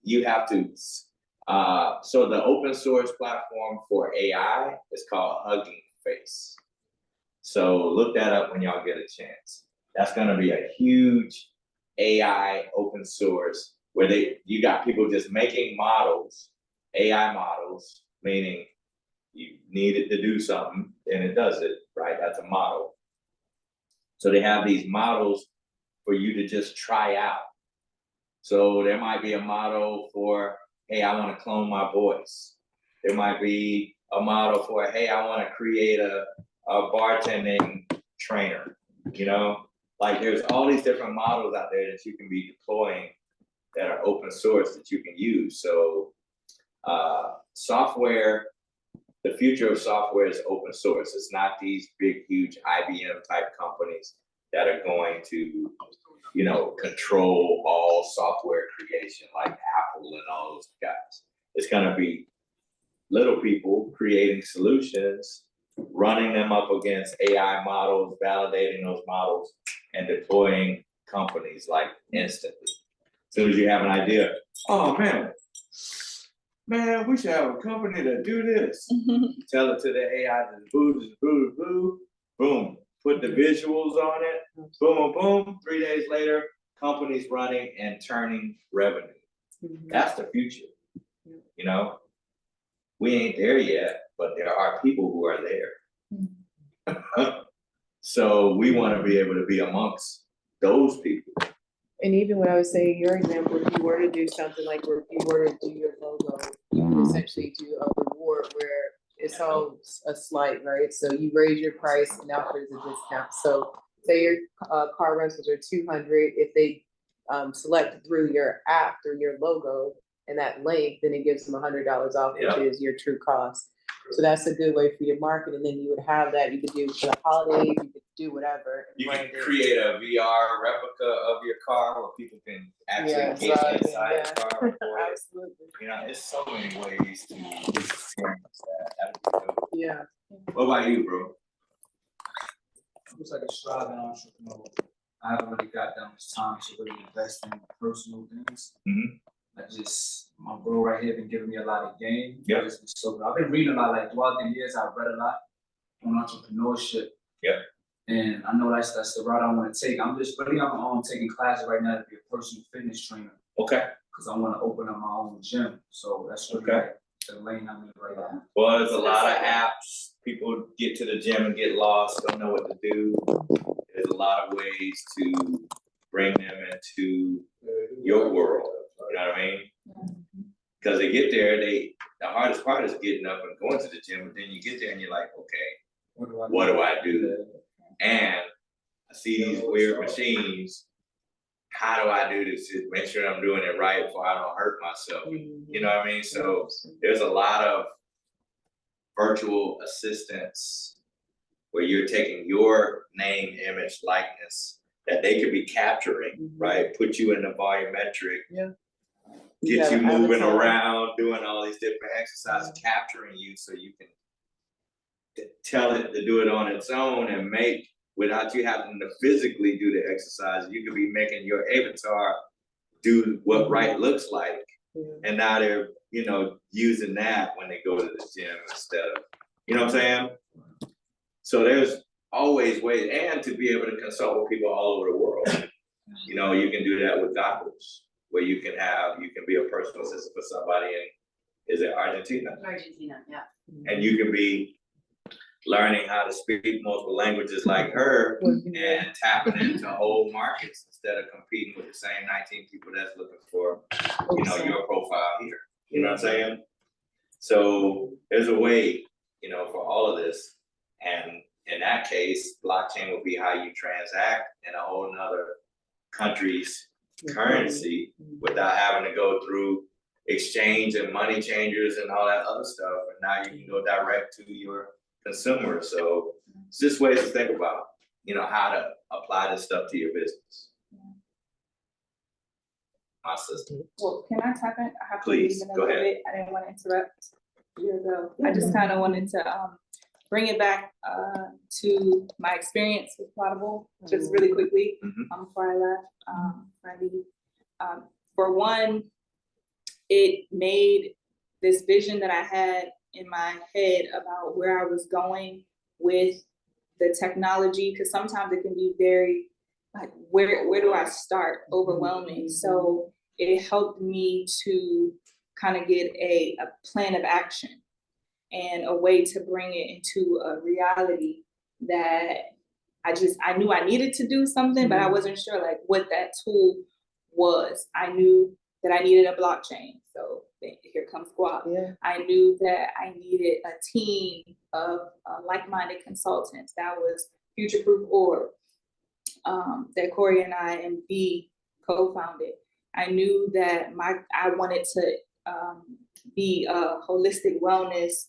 you have to, so the open source platform for AI is called Hugging Face. So look that up when y'all get a chance. That's gonna be a huge AI open source where you got people just making models, AI models, meaning you need it to do something and it does it, right? That's a model. So they have these models for you to just try out. So there might be a model for, hey, I want to clone my voice. There might be a model for, hey, I want to create a bartending trainer, you know? Like there's all these different models out there that you can be deploying that are open source that you can use. So software, the future of software is open source. It's not these big, huge IBM type companies that are going to, you know, control all software creation like Apple and all those guys. It's gonna be little people creating solutions, running them up against AI models, validating those models, and deploying companies like instantly. As soon as you have an idea, oh man, man, we should have a company that do this. Tell it to the AI, boom, put the visuals on it, boom, boom, boom. 3 days later, companies running and turning revenue. That's the future. You know, we ain't there yet, but there are people who are there. So we want to be able to be amongst those people. And even when I was saying your example, if you were to do something like where if you were to do your logo, you would essentially do a reward where it's all a slight, right? So you raise your price and now there's a discount. So say your car rentals are 200, if they select through your app, through your logo and that link, then it gives them $100 off, which is your true cost. So that's a good way for you to market, and then you would have that, you could do for the holidays, you could do whatever. You can create a VR replica of your car where people can actually get inside the car. Absolutely. You know, there's so many ways to experience that. That'd be dope. Yeah. What about you, bro? Looks like a striving entrepreneur. I haven't really got that much time to really invest in personal things. My bro right here been giving me a lot of game. Yeah. So I've been reading a lot, like throughout the years, I've read a lot on entrepreneurship. Yeah. And I know that's the route I want to take. I'm just really on my own taking classes right now to be a personal fitness trainer. Okay. Because I want to open up my own gym. So that's really like the lane I'm in right now. Well, there's a lot of apps. People get to the gym and get lost, don't know what to do. There's a lot of ways to bring them into your world. You know what I mean? Because they get there, the hardest part is getting up and going to the gym, but then you get there and you're like, okay, what do I do? And I see these weird machines. How do I do this to make sure I'm doing it right before I don't hurt myself? You know what I mean? So there's a lot of virtual assistants where you're taking your name, image, likeness that they could be capturing, right? Put you in the volumetric, get you moving around, doing all these different exercises, capturing you so you can tell it to do it on its own and make, without you having to physically do the exercise, you could be making your avatar do what right looks like. And now they're, you know, using that when they go to the gym instead of, you know what I'm saying? So there's always ways, and to be able to consult with people all over the world. You know, you can do that with goggles, where you can be a personal assistant for somebody in, is it Argentina? Argentina, yeah. And you can be learning how to speak multiple languages like her and tapping into whole markets instead of competing with the same 19 people that's looking for, you know, your profile here. You know what I'm saying? So there's a way, you know, for all of this. And in that case, blockchain will be how you transact in a whole nother country's currency without having to go through exchange and money changers and all that other stuff. And now you can go direct to your consumer. So it's just ways to think about, you know, how to apply this stuff to your business. My sister. Well, can I tap in? I have to Please, leave in a go little ahead. bit. I didn't want to interrupt you though. I just kind of wanted to bring it back to my experience with Plottable, just really quickly before I left. Friday. For one, it made this vision that I had in my head about where I was going with the technology, because sometimes it can be very like, where do I start? Overwhelming. So it helped me to kind of get a plan of action and a way to bring it into a reality that I knew I needed to do something, but I wasn't sure like what that tool was. I knew that I needed a blockchain. So here comes Guap. Yeah. I knew that I needed a team of like-minded consultants. That was Future Proof Org that Corey and I and B co-founded. I knew that I wanted to be a holistic wellness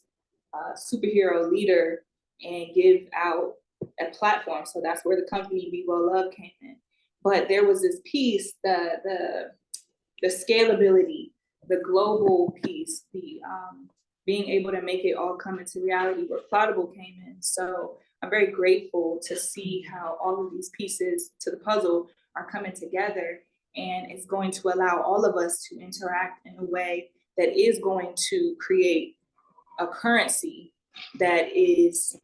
superhero leader and give out a platform. So that's where the company Be Well Love came in. But there was this piece, the scalability, the global piece, the being able to make it all come into reality where Plottable came in. So I'm very grateful to see how all of these pieces to the puzzle are coming together, and it's going to allow all of us to interact in a way that is going to create a currency that is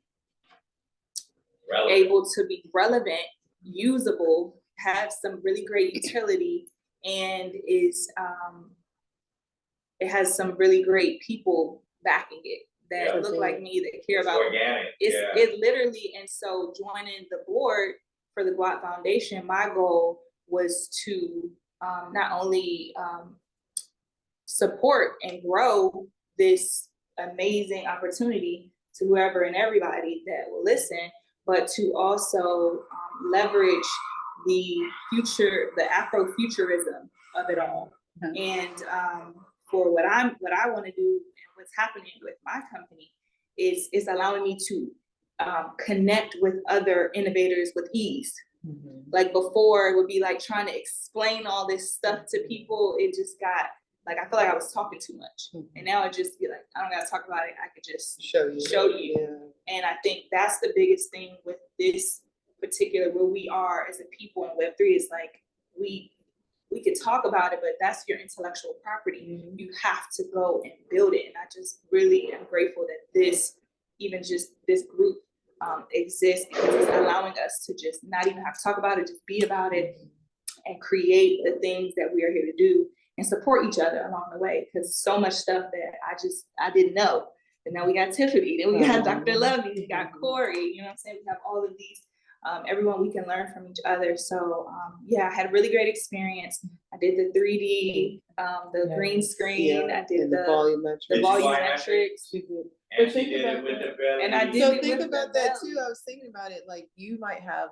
Relevant. able to be relevant, usable, have some really great utility, and is it has some really great people backing it that Yeah. look like me, that care It's about organic, it's yeah. it literally. And so joining the board for the Guap Foundation, my goal was to not only support and grow this amazing opportunity to whoever and everybody that will listen, but to also leverage the future, the Afrofuturism of it all. And for what I want to do and what's happening with my company is allowing me to connect with other innovators with ease. Like before, it would be like trying to explain all this stuff to people. It just got like, I feel like I was talking too much. And now it just be like, I don't gotta talk about it. I could just show you. Yeah. And I think that's the biggest thing with this particular, where we are as a people in Web3 is like, we could talk about it, but that's your intellectual property. You have to go and build it. And I just really am grateful that this group exists, because it's allowing us to just not even have to talk about it, just be about it and create the things that we are here to do and support each other along the way. Because so much stuff that I didn't know. And now we got Tiffany, then we got Dr. Lovey, we got Corey, you know what I'm saying? We have all of these, everyone we can learn from each other. So yeah, I had a really great experience. I did the 3D, the green screen, I did the volumetrics. And she did it with the belly. And I did So it think with about the that belly. too. I was thinking about it, like you might have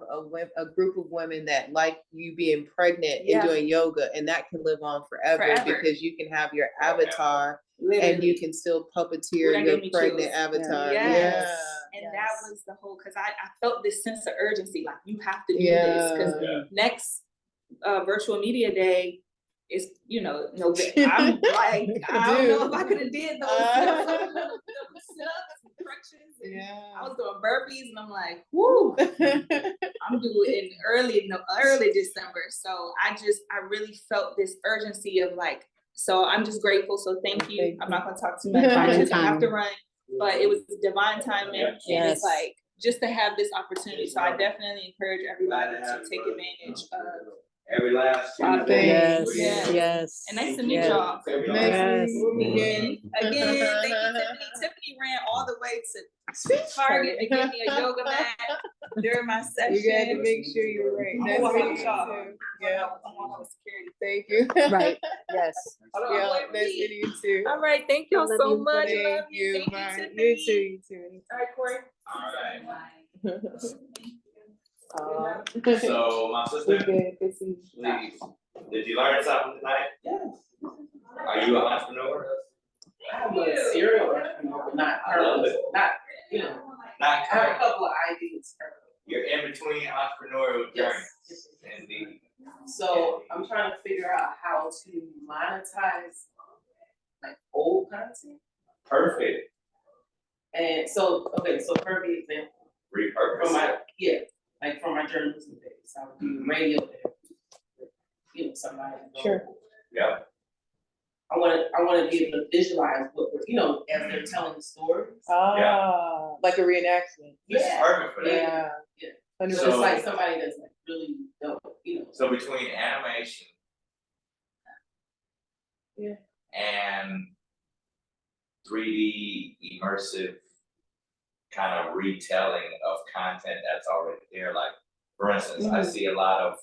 a group of women that like you being pregnant Yeah. and doing yoga, and that can live on forever. Because you can have your avatar and Literally. you can still Ooh, puppeteer that your gave me pregnant chills. avatar. Yes. Yeah. And that was the whole, because I felt this sense of urgency, like you have to do Yeah. this, because next virtual media day is, you know, I'm like, I don't know if I could have did those sit-ups and crunches. And I was doing burpees and I'm like, whoo, I'm due in early December. So I really felt this urgency of like, so I'm just grateful. So thank you. I'm not gonna talk too much. I have to run, but it was divine timing. And it's like, just to have this opportunity. So I definitely encourage everybody to take advantage of Every last Tuesday. Tuesday. Yes. And nice to meet y'all. Yes. Again, thank you, Tiffany. Tiffany ran all the way to Target to give me a yoga mat during my session. You got to make sure you're right. I'm Nice gonna meeting help you y'all. too. Yeah. I'm on security. Thank you. Right. Yes. Yeah, nice meeting you too. All right, thank y'all Love so you. much. Thank Love you. Thank Bye. you, You Tiffany. too. You too. All right, Corey. So my sister, please, did you learn something tonight? Yes. Are you an entrepreneur? I'm a serial entrepreneur, but not I love it. not, you know, Not I have a couple of ideas. You're in between entrepreneurial journeys. Yes. Indeed. So I'm trying to figure out how to monetize like old content. Perfect. And so, okay, so perfect example. Repurpose. From my journalism days, I would do radio there. You know, somebody. Sure. Yeah. I wanna be able to visualize what we're, you know, as they're telling the stories. Like a reenactment. This is perfect for that. Yeah. It's So- just like somebody that's like really dope, you know. So between animation. Yeah. And 3D immersive kind of retelling of content that's already there. Like, for instance, I see a lot of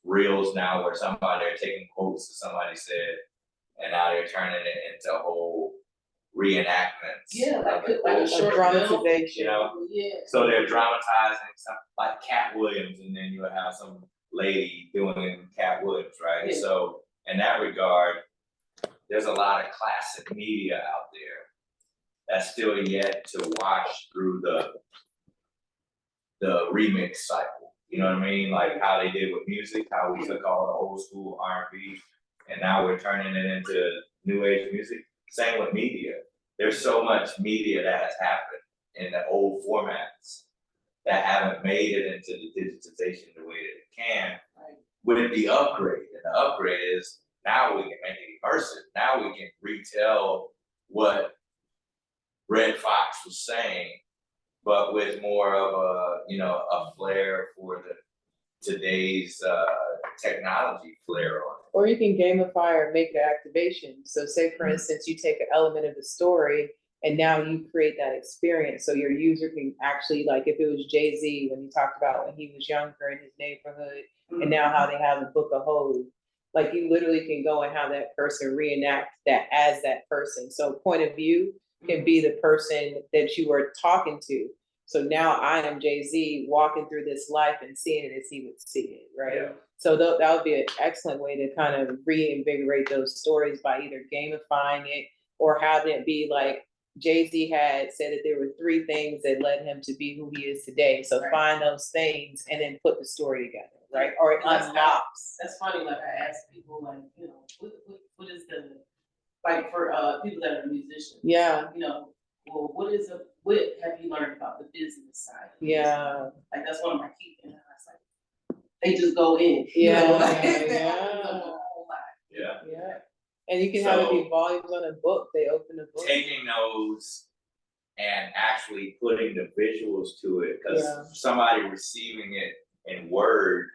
reels now where somebody are taking quotes that somebody said, and now they're turning it into whole reenactments. Yeah, of the like a quote, short dramatization. you know? Yeah. So they're dramatizing something like Cat Williams, and then you'll have some lady doing Cat Williams, right? Yeah. So in that regard, there's a lot of classic media out there that's still yet to wash through the remix cycle. You know what I mean? Like how they did with music, how we took all the old school R&B, and now we're turning it into new age music. Same with media. There's so much media that has happened in the old formats that haven't made it into the digitization the way that it can with the upgrade. And the upgrade is Now we can make it immersive. Now we can retell what Red Fox was saying, but with more of a, you know, a flair for the today's technology flair on it. Or you can gamify or make an activation. So say, for instance, you take an element of the story and now you create that experience. So your user can actually, like if it was Jay-Z, when he talked about when he was younger in his neighborhood, and now how they have the Book of Hope, like you literally can go and have that person reenact that as that person. So point of view can be the person that you are talking to. So now I am Jay-Z walking through this life and seeing it as he would see it, right? Yeah. So that would be an excellent way to kind of reinvigorate those stories by either gamifying it or having it be like Jay-Z had said that there were 3 things that led him to be who he is today. So Right. find those things and then put the story together, right? Or it That's unlocks. That's funny, like I ask people, like, you know, what is the, like for people that are musicians. Yeah, You know, well, what have you learned about the business side? yeah, Like, that's one of my key things. I was like, they just go in. you know, Yeah, like, they yeah. open up a whole lot. Yeah. yeah. And you can have it be So- volumes on a book. They open a book. Taking those and actually putting the visuals to it, because Yeah. somebody receiving it in Word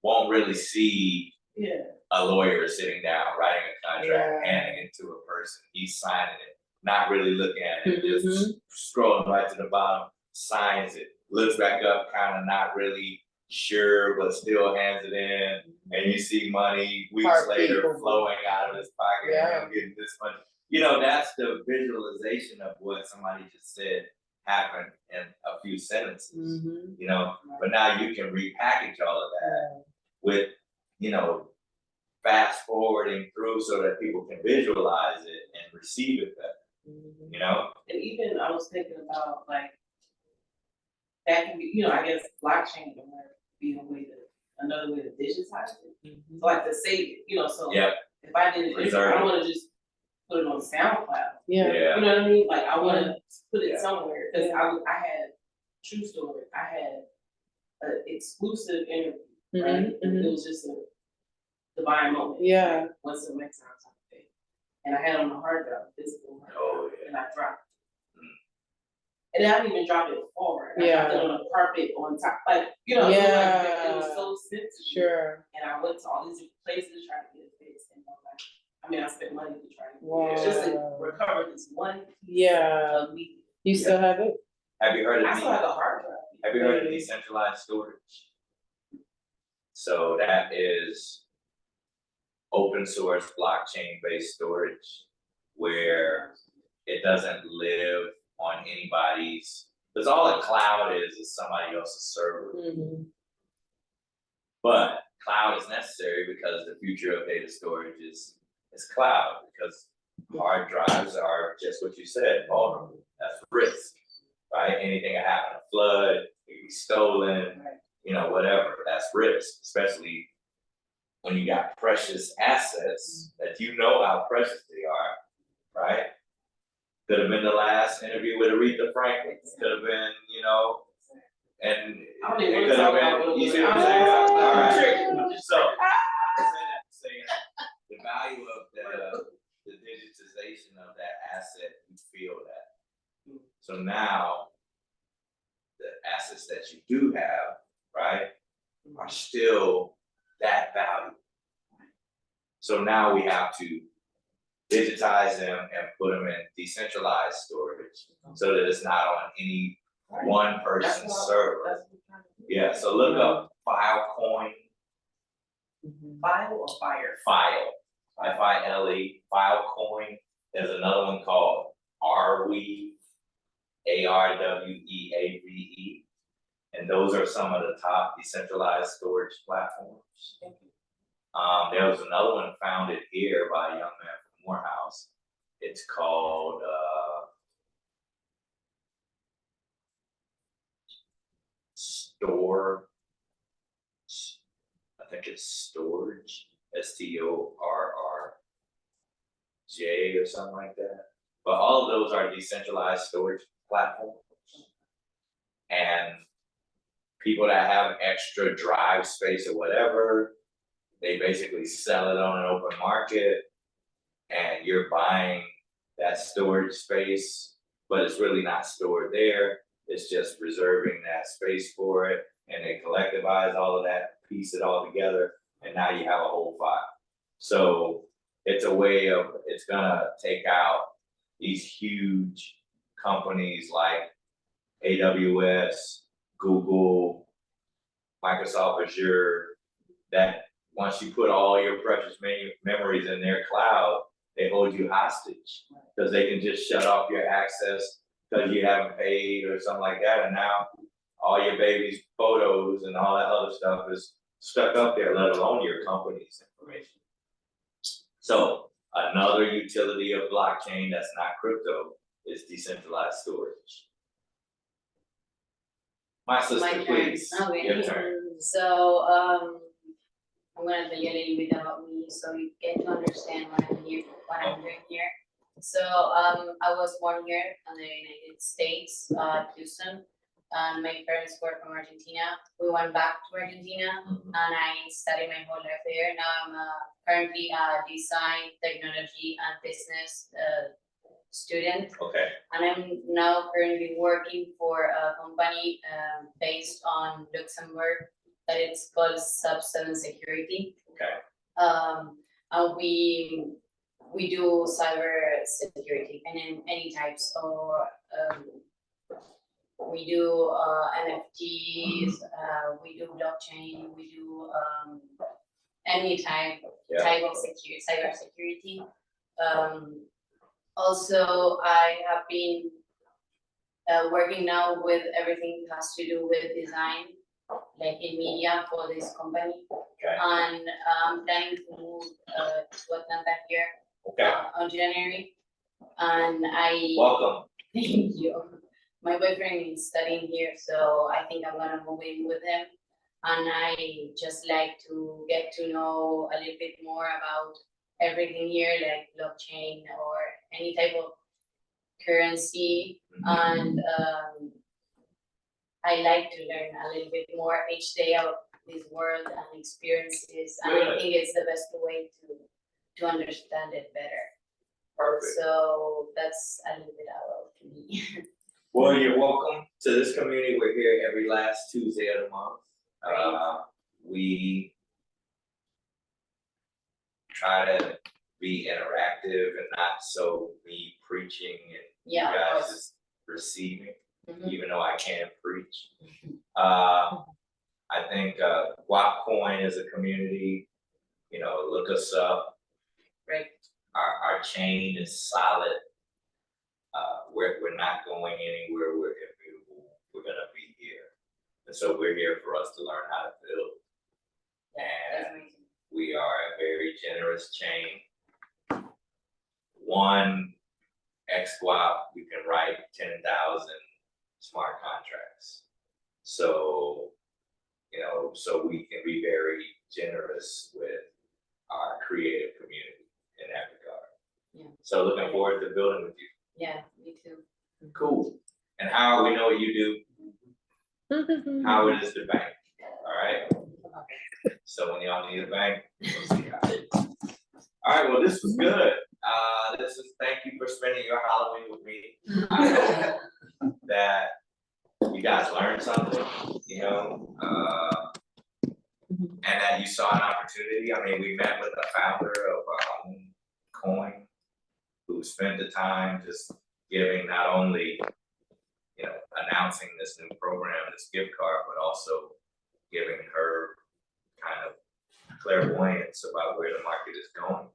won't really see Yeah, a lawyer sitting down, writing a contract, Yeah. handing it to a person, he's signing it, not really looking at it, Mhm. just scrolling right to the bottom, signs it, looks back up, kind of not really sure, but still hands it in, and you see money weeks Heartbeat. later flowing out of his pocket, Yeah. and him getting this much. You know, that's the visualization of what somebody just said happened in a few sentences, Mhm. you know, but now you can repackage all of that with, you know, fast forwarding through so that people can visualize it and receive it better, Mhm. you know? and even I was thinking about like, that can be, you know, I guess blockchain can be another way to digitize it. Mhm. So like to save it, you know, so Yep, if I did it, I Preserve don't it. wanna just put it on SoundCloud. Yeah. yeah, You know what I mean? Like I wanna put it Yeah. somewhere, cause I had, true story, I had an exclusive interview, right? Mhm, And mhm. it was just a divine moment. Yeah. like, once in a lifetime type of thing. And I had it on the hard drive, physical hard drive, Oh, yeah. and I dropped it. And I didn't even drop it forward, I dropped Yeah. it on a carpet on top, like, you know, it was like, it was Yeah. so sensitive. Sure. And I went to all these different places trying to get it fixed, and I mean, I spent money to try to Wow. just to recover this one piece Yeah. of media. You still have it? have you heard I of still have a hard drive. have you heard of Really? decentralized storage? So that is open source blockchain based storage where it doesn't live on anybody's, because all a cloud is somebody else's server. Mhm. But cloud is necessary because the future of data storage is cloud, because hard drives are just what you said, vulnerable. That's risk, right? Anything can happen, a flood, it can be stolen, you know, whatever, that's risk, especially when you got precious assets that you know how precious they are, right? Could have been the last interview with Aretha Franklin, could have been, you know, and I don't even it wanna could have talk about been, what it you was. see what I'm I'm saying? I'm Alright, triggered. so, I say that to say the value of the digitization of that asset, you feel that. So now, the assets that you do have, right, are still that value. So now we have to digitize them and put them in decentralized storage, so that it's not on any one person's server. Yeah, so look up Filecoin, Mhm. File or fire? File, F-I-L-E, Filecoin. There's another one called Arweave, A-R-W-E-A-V-E. And those are some of the top decentralized storage platforms. There was another one founded here by a young man from Morehouse. It's called, I think it's Storage, STORRJ or something like that. But all of those are decentralized storage platforms. And people that have extra drive space or whatever, they basically sell it on an open market, and you're buying that storage space, but it's really not stored there. It's just reserving that space for it, and they collectivize all of that, piece it all together, and now you have a whole file. So it's a way of, it's gonna take out these huge companies like AWS, Google, Microsoft Azure, that once you put all your precious memories in their cloud, they hold you hostage because they can just shut off your access because you haven't paid or something like that. And now all your baby's photos and all that other stuff is stuck up there, let alone your company's information. So another utility of blockchain that's not crypto is decentralized storage. My sister, My turn. please, Okay. your turn. So, I'm gonna tell you a little bit about me, so you get to understand what I'm doing here. So, I was born here in the United States, Houston, and my parents were from Argentina. We went back to Argentina, and I studied my whole life there. Now I'm currently a design, technology, and business student. Okay, And I'm now currently working for a company based on Luxembourg that it's called Sub7 Security. okay, And we do cyber security and in any types, or we do NFTs, we do blockchain, we do any type yeah, of security, cyber security. Also, I have been working now with everything that has to do with design, like in media for this company. okay, And I'm planning to move to Atlanta here okay, on January. And I welcome. thank you. My boyfriend is studying here, so I think I'm gonna move in with him. And I just like to get to know a little bit more about everything here, like blockchain or any type of currency. And I like to learn a little bit more each day of this world and experiences. And I Good. think it's the best way to understand it better. Perfect. So that's a little bit about me. Well, you're welcome to this community. We're here every last Tuesday of the month. We try to be interactive and not so me preaching and Yeah, you of guys course. just receiving, Mhm. even though I can't preach. I think Guap Coin is a community, you know, look us up. Right. Our chain is solid. We're not going anywhere. We're immutable. We're gonna be here. And so we're here for us to learn how to build. That's And amazing. we are a very generous chain. One XGuap, you can write 10,000 smart contracts. So, you know, so we can be very generous with our creative community in that regard. Yeah. So looking forward to building with you. Yeah, me too. Cool. And Howard, we know what you do. Howard is the bank, all right? So when y'all need a bank, we'll see Howard. All right, well, this was good. Thank you for spending your Halloween with me. I hope that you guys learned something, you know, and that you saw an opportunity. I mean, we met with the founder of our own coin, who spent the time just giving not only, you know, announcing this new program, this gift card, but also giving her kind of clairvoyance about where the market is going.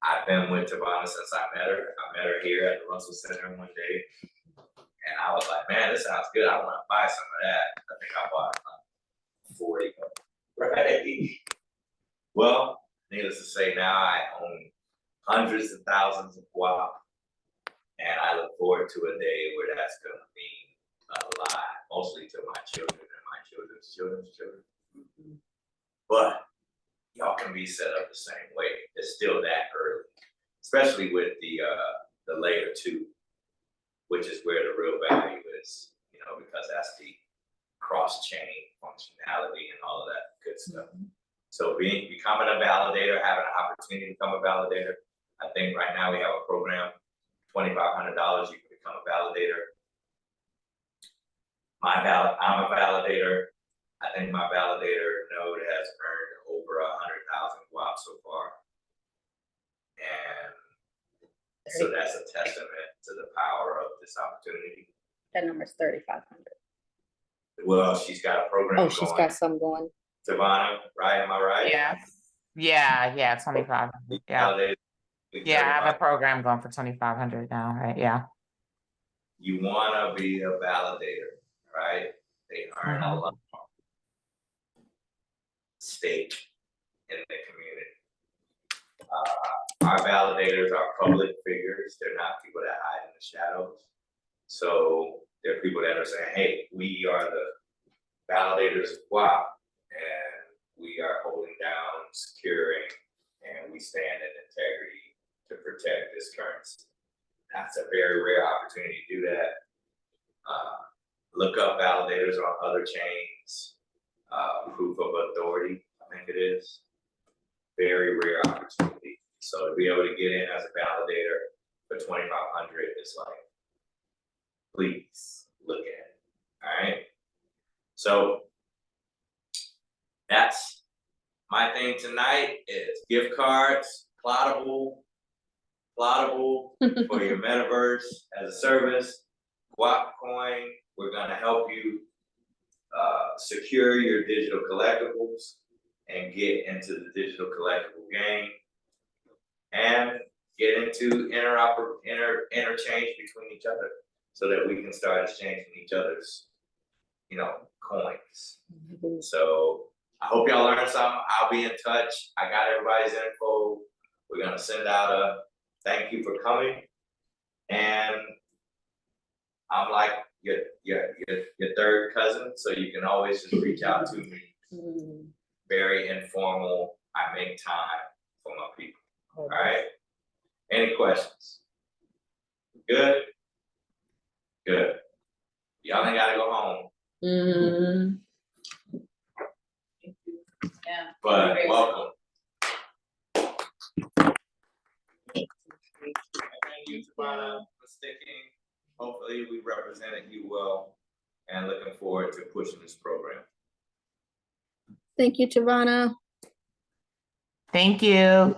I've been with Tabana since I met her. I met her here at the Russell Center one day. And I was like, man, this sounds good. I want to buy some of that. I think I bought 40. Right. Well, needless to say, now I own hundreds of thousands of guap. And I look forward to a day where that's going to mean a lot, mostly to my children and my children's children's children. But y'all can be set up the same way. It's still that early, especially with the layer 2, which is where the real value is, you know, because that's the cross-chain functionality and all of that good stuff. So becoming a validator, having an opportunity to become a validator. I think right now we have a program, $2,500, you can become a validator. I'm a validator. I think my validator node has earned over 100,000 Guap so far. And so that's a testament to the power of this opportunity. That number's 3,500. Well, she's got a program Oh, going. she's got some going. Savannah, right? Am I right? Yeah, 2,500, yeah. Validated with Yeah, I have a 35. program going for 2,500 now, right, yeah. You wanna be a validator, right? They earn a lot of stake in the community. Our validators are public figures. They're not people that hide in the shadows. So they're people that are saying, hey, we are the validators of Guap, and we are holding down, securing, and we stand in integrity to protect this currency. That's a very rare opportunity to do that. Look up validators on other chains. Proof of authority, I think it is. Very rare opportunity. So to be able to get in as a validator for 2,500 is like, please look at it. All right. So that's my thing tonight is gift cards, plottable for your metaverse as a service. Guap coin, we're gonna help you secure your digital collectibles and get into the digital collectible game and get into interchange between each other so that we can start exchanging each other's, coins. So I hope y'all learned something. I'll be in touch. I got everybody's info. We're gonna send out a thank you for coming. And I'm like your third cousin, so you can always just reach out to me. Very informal. I make time for my people. All right. Any questions? Good. Good. Y'all ain't gotta go home. Yeah. But welcome. Thank you, Savannah, for sticking. Hopefully we represented you well and looking forward to pushing this program. Thank you, Tavana. Thank you.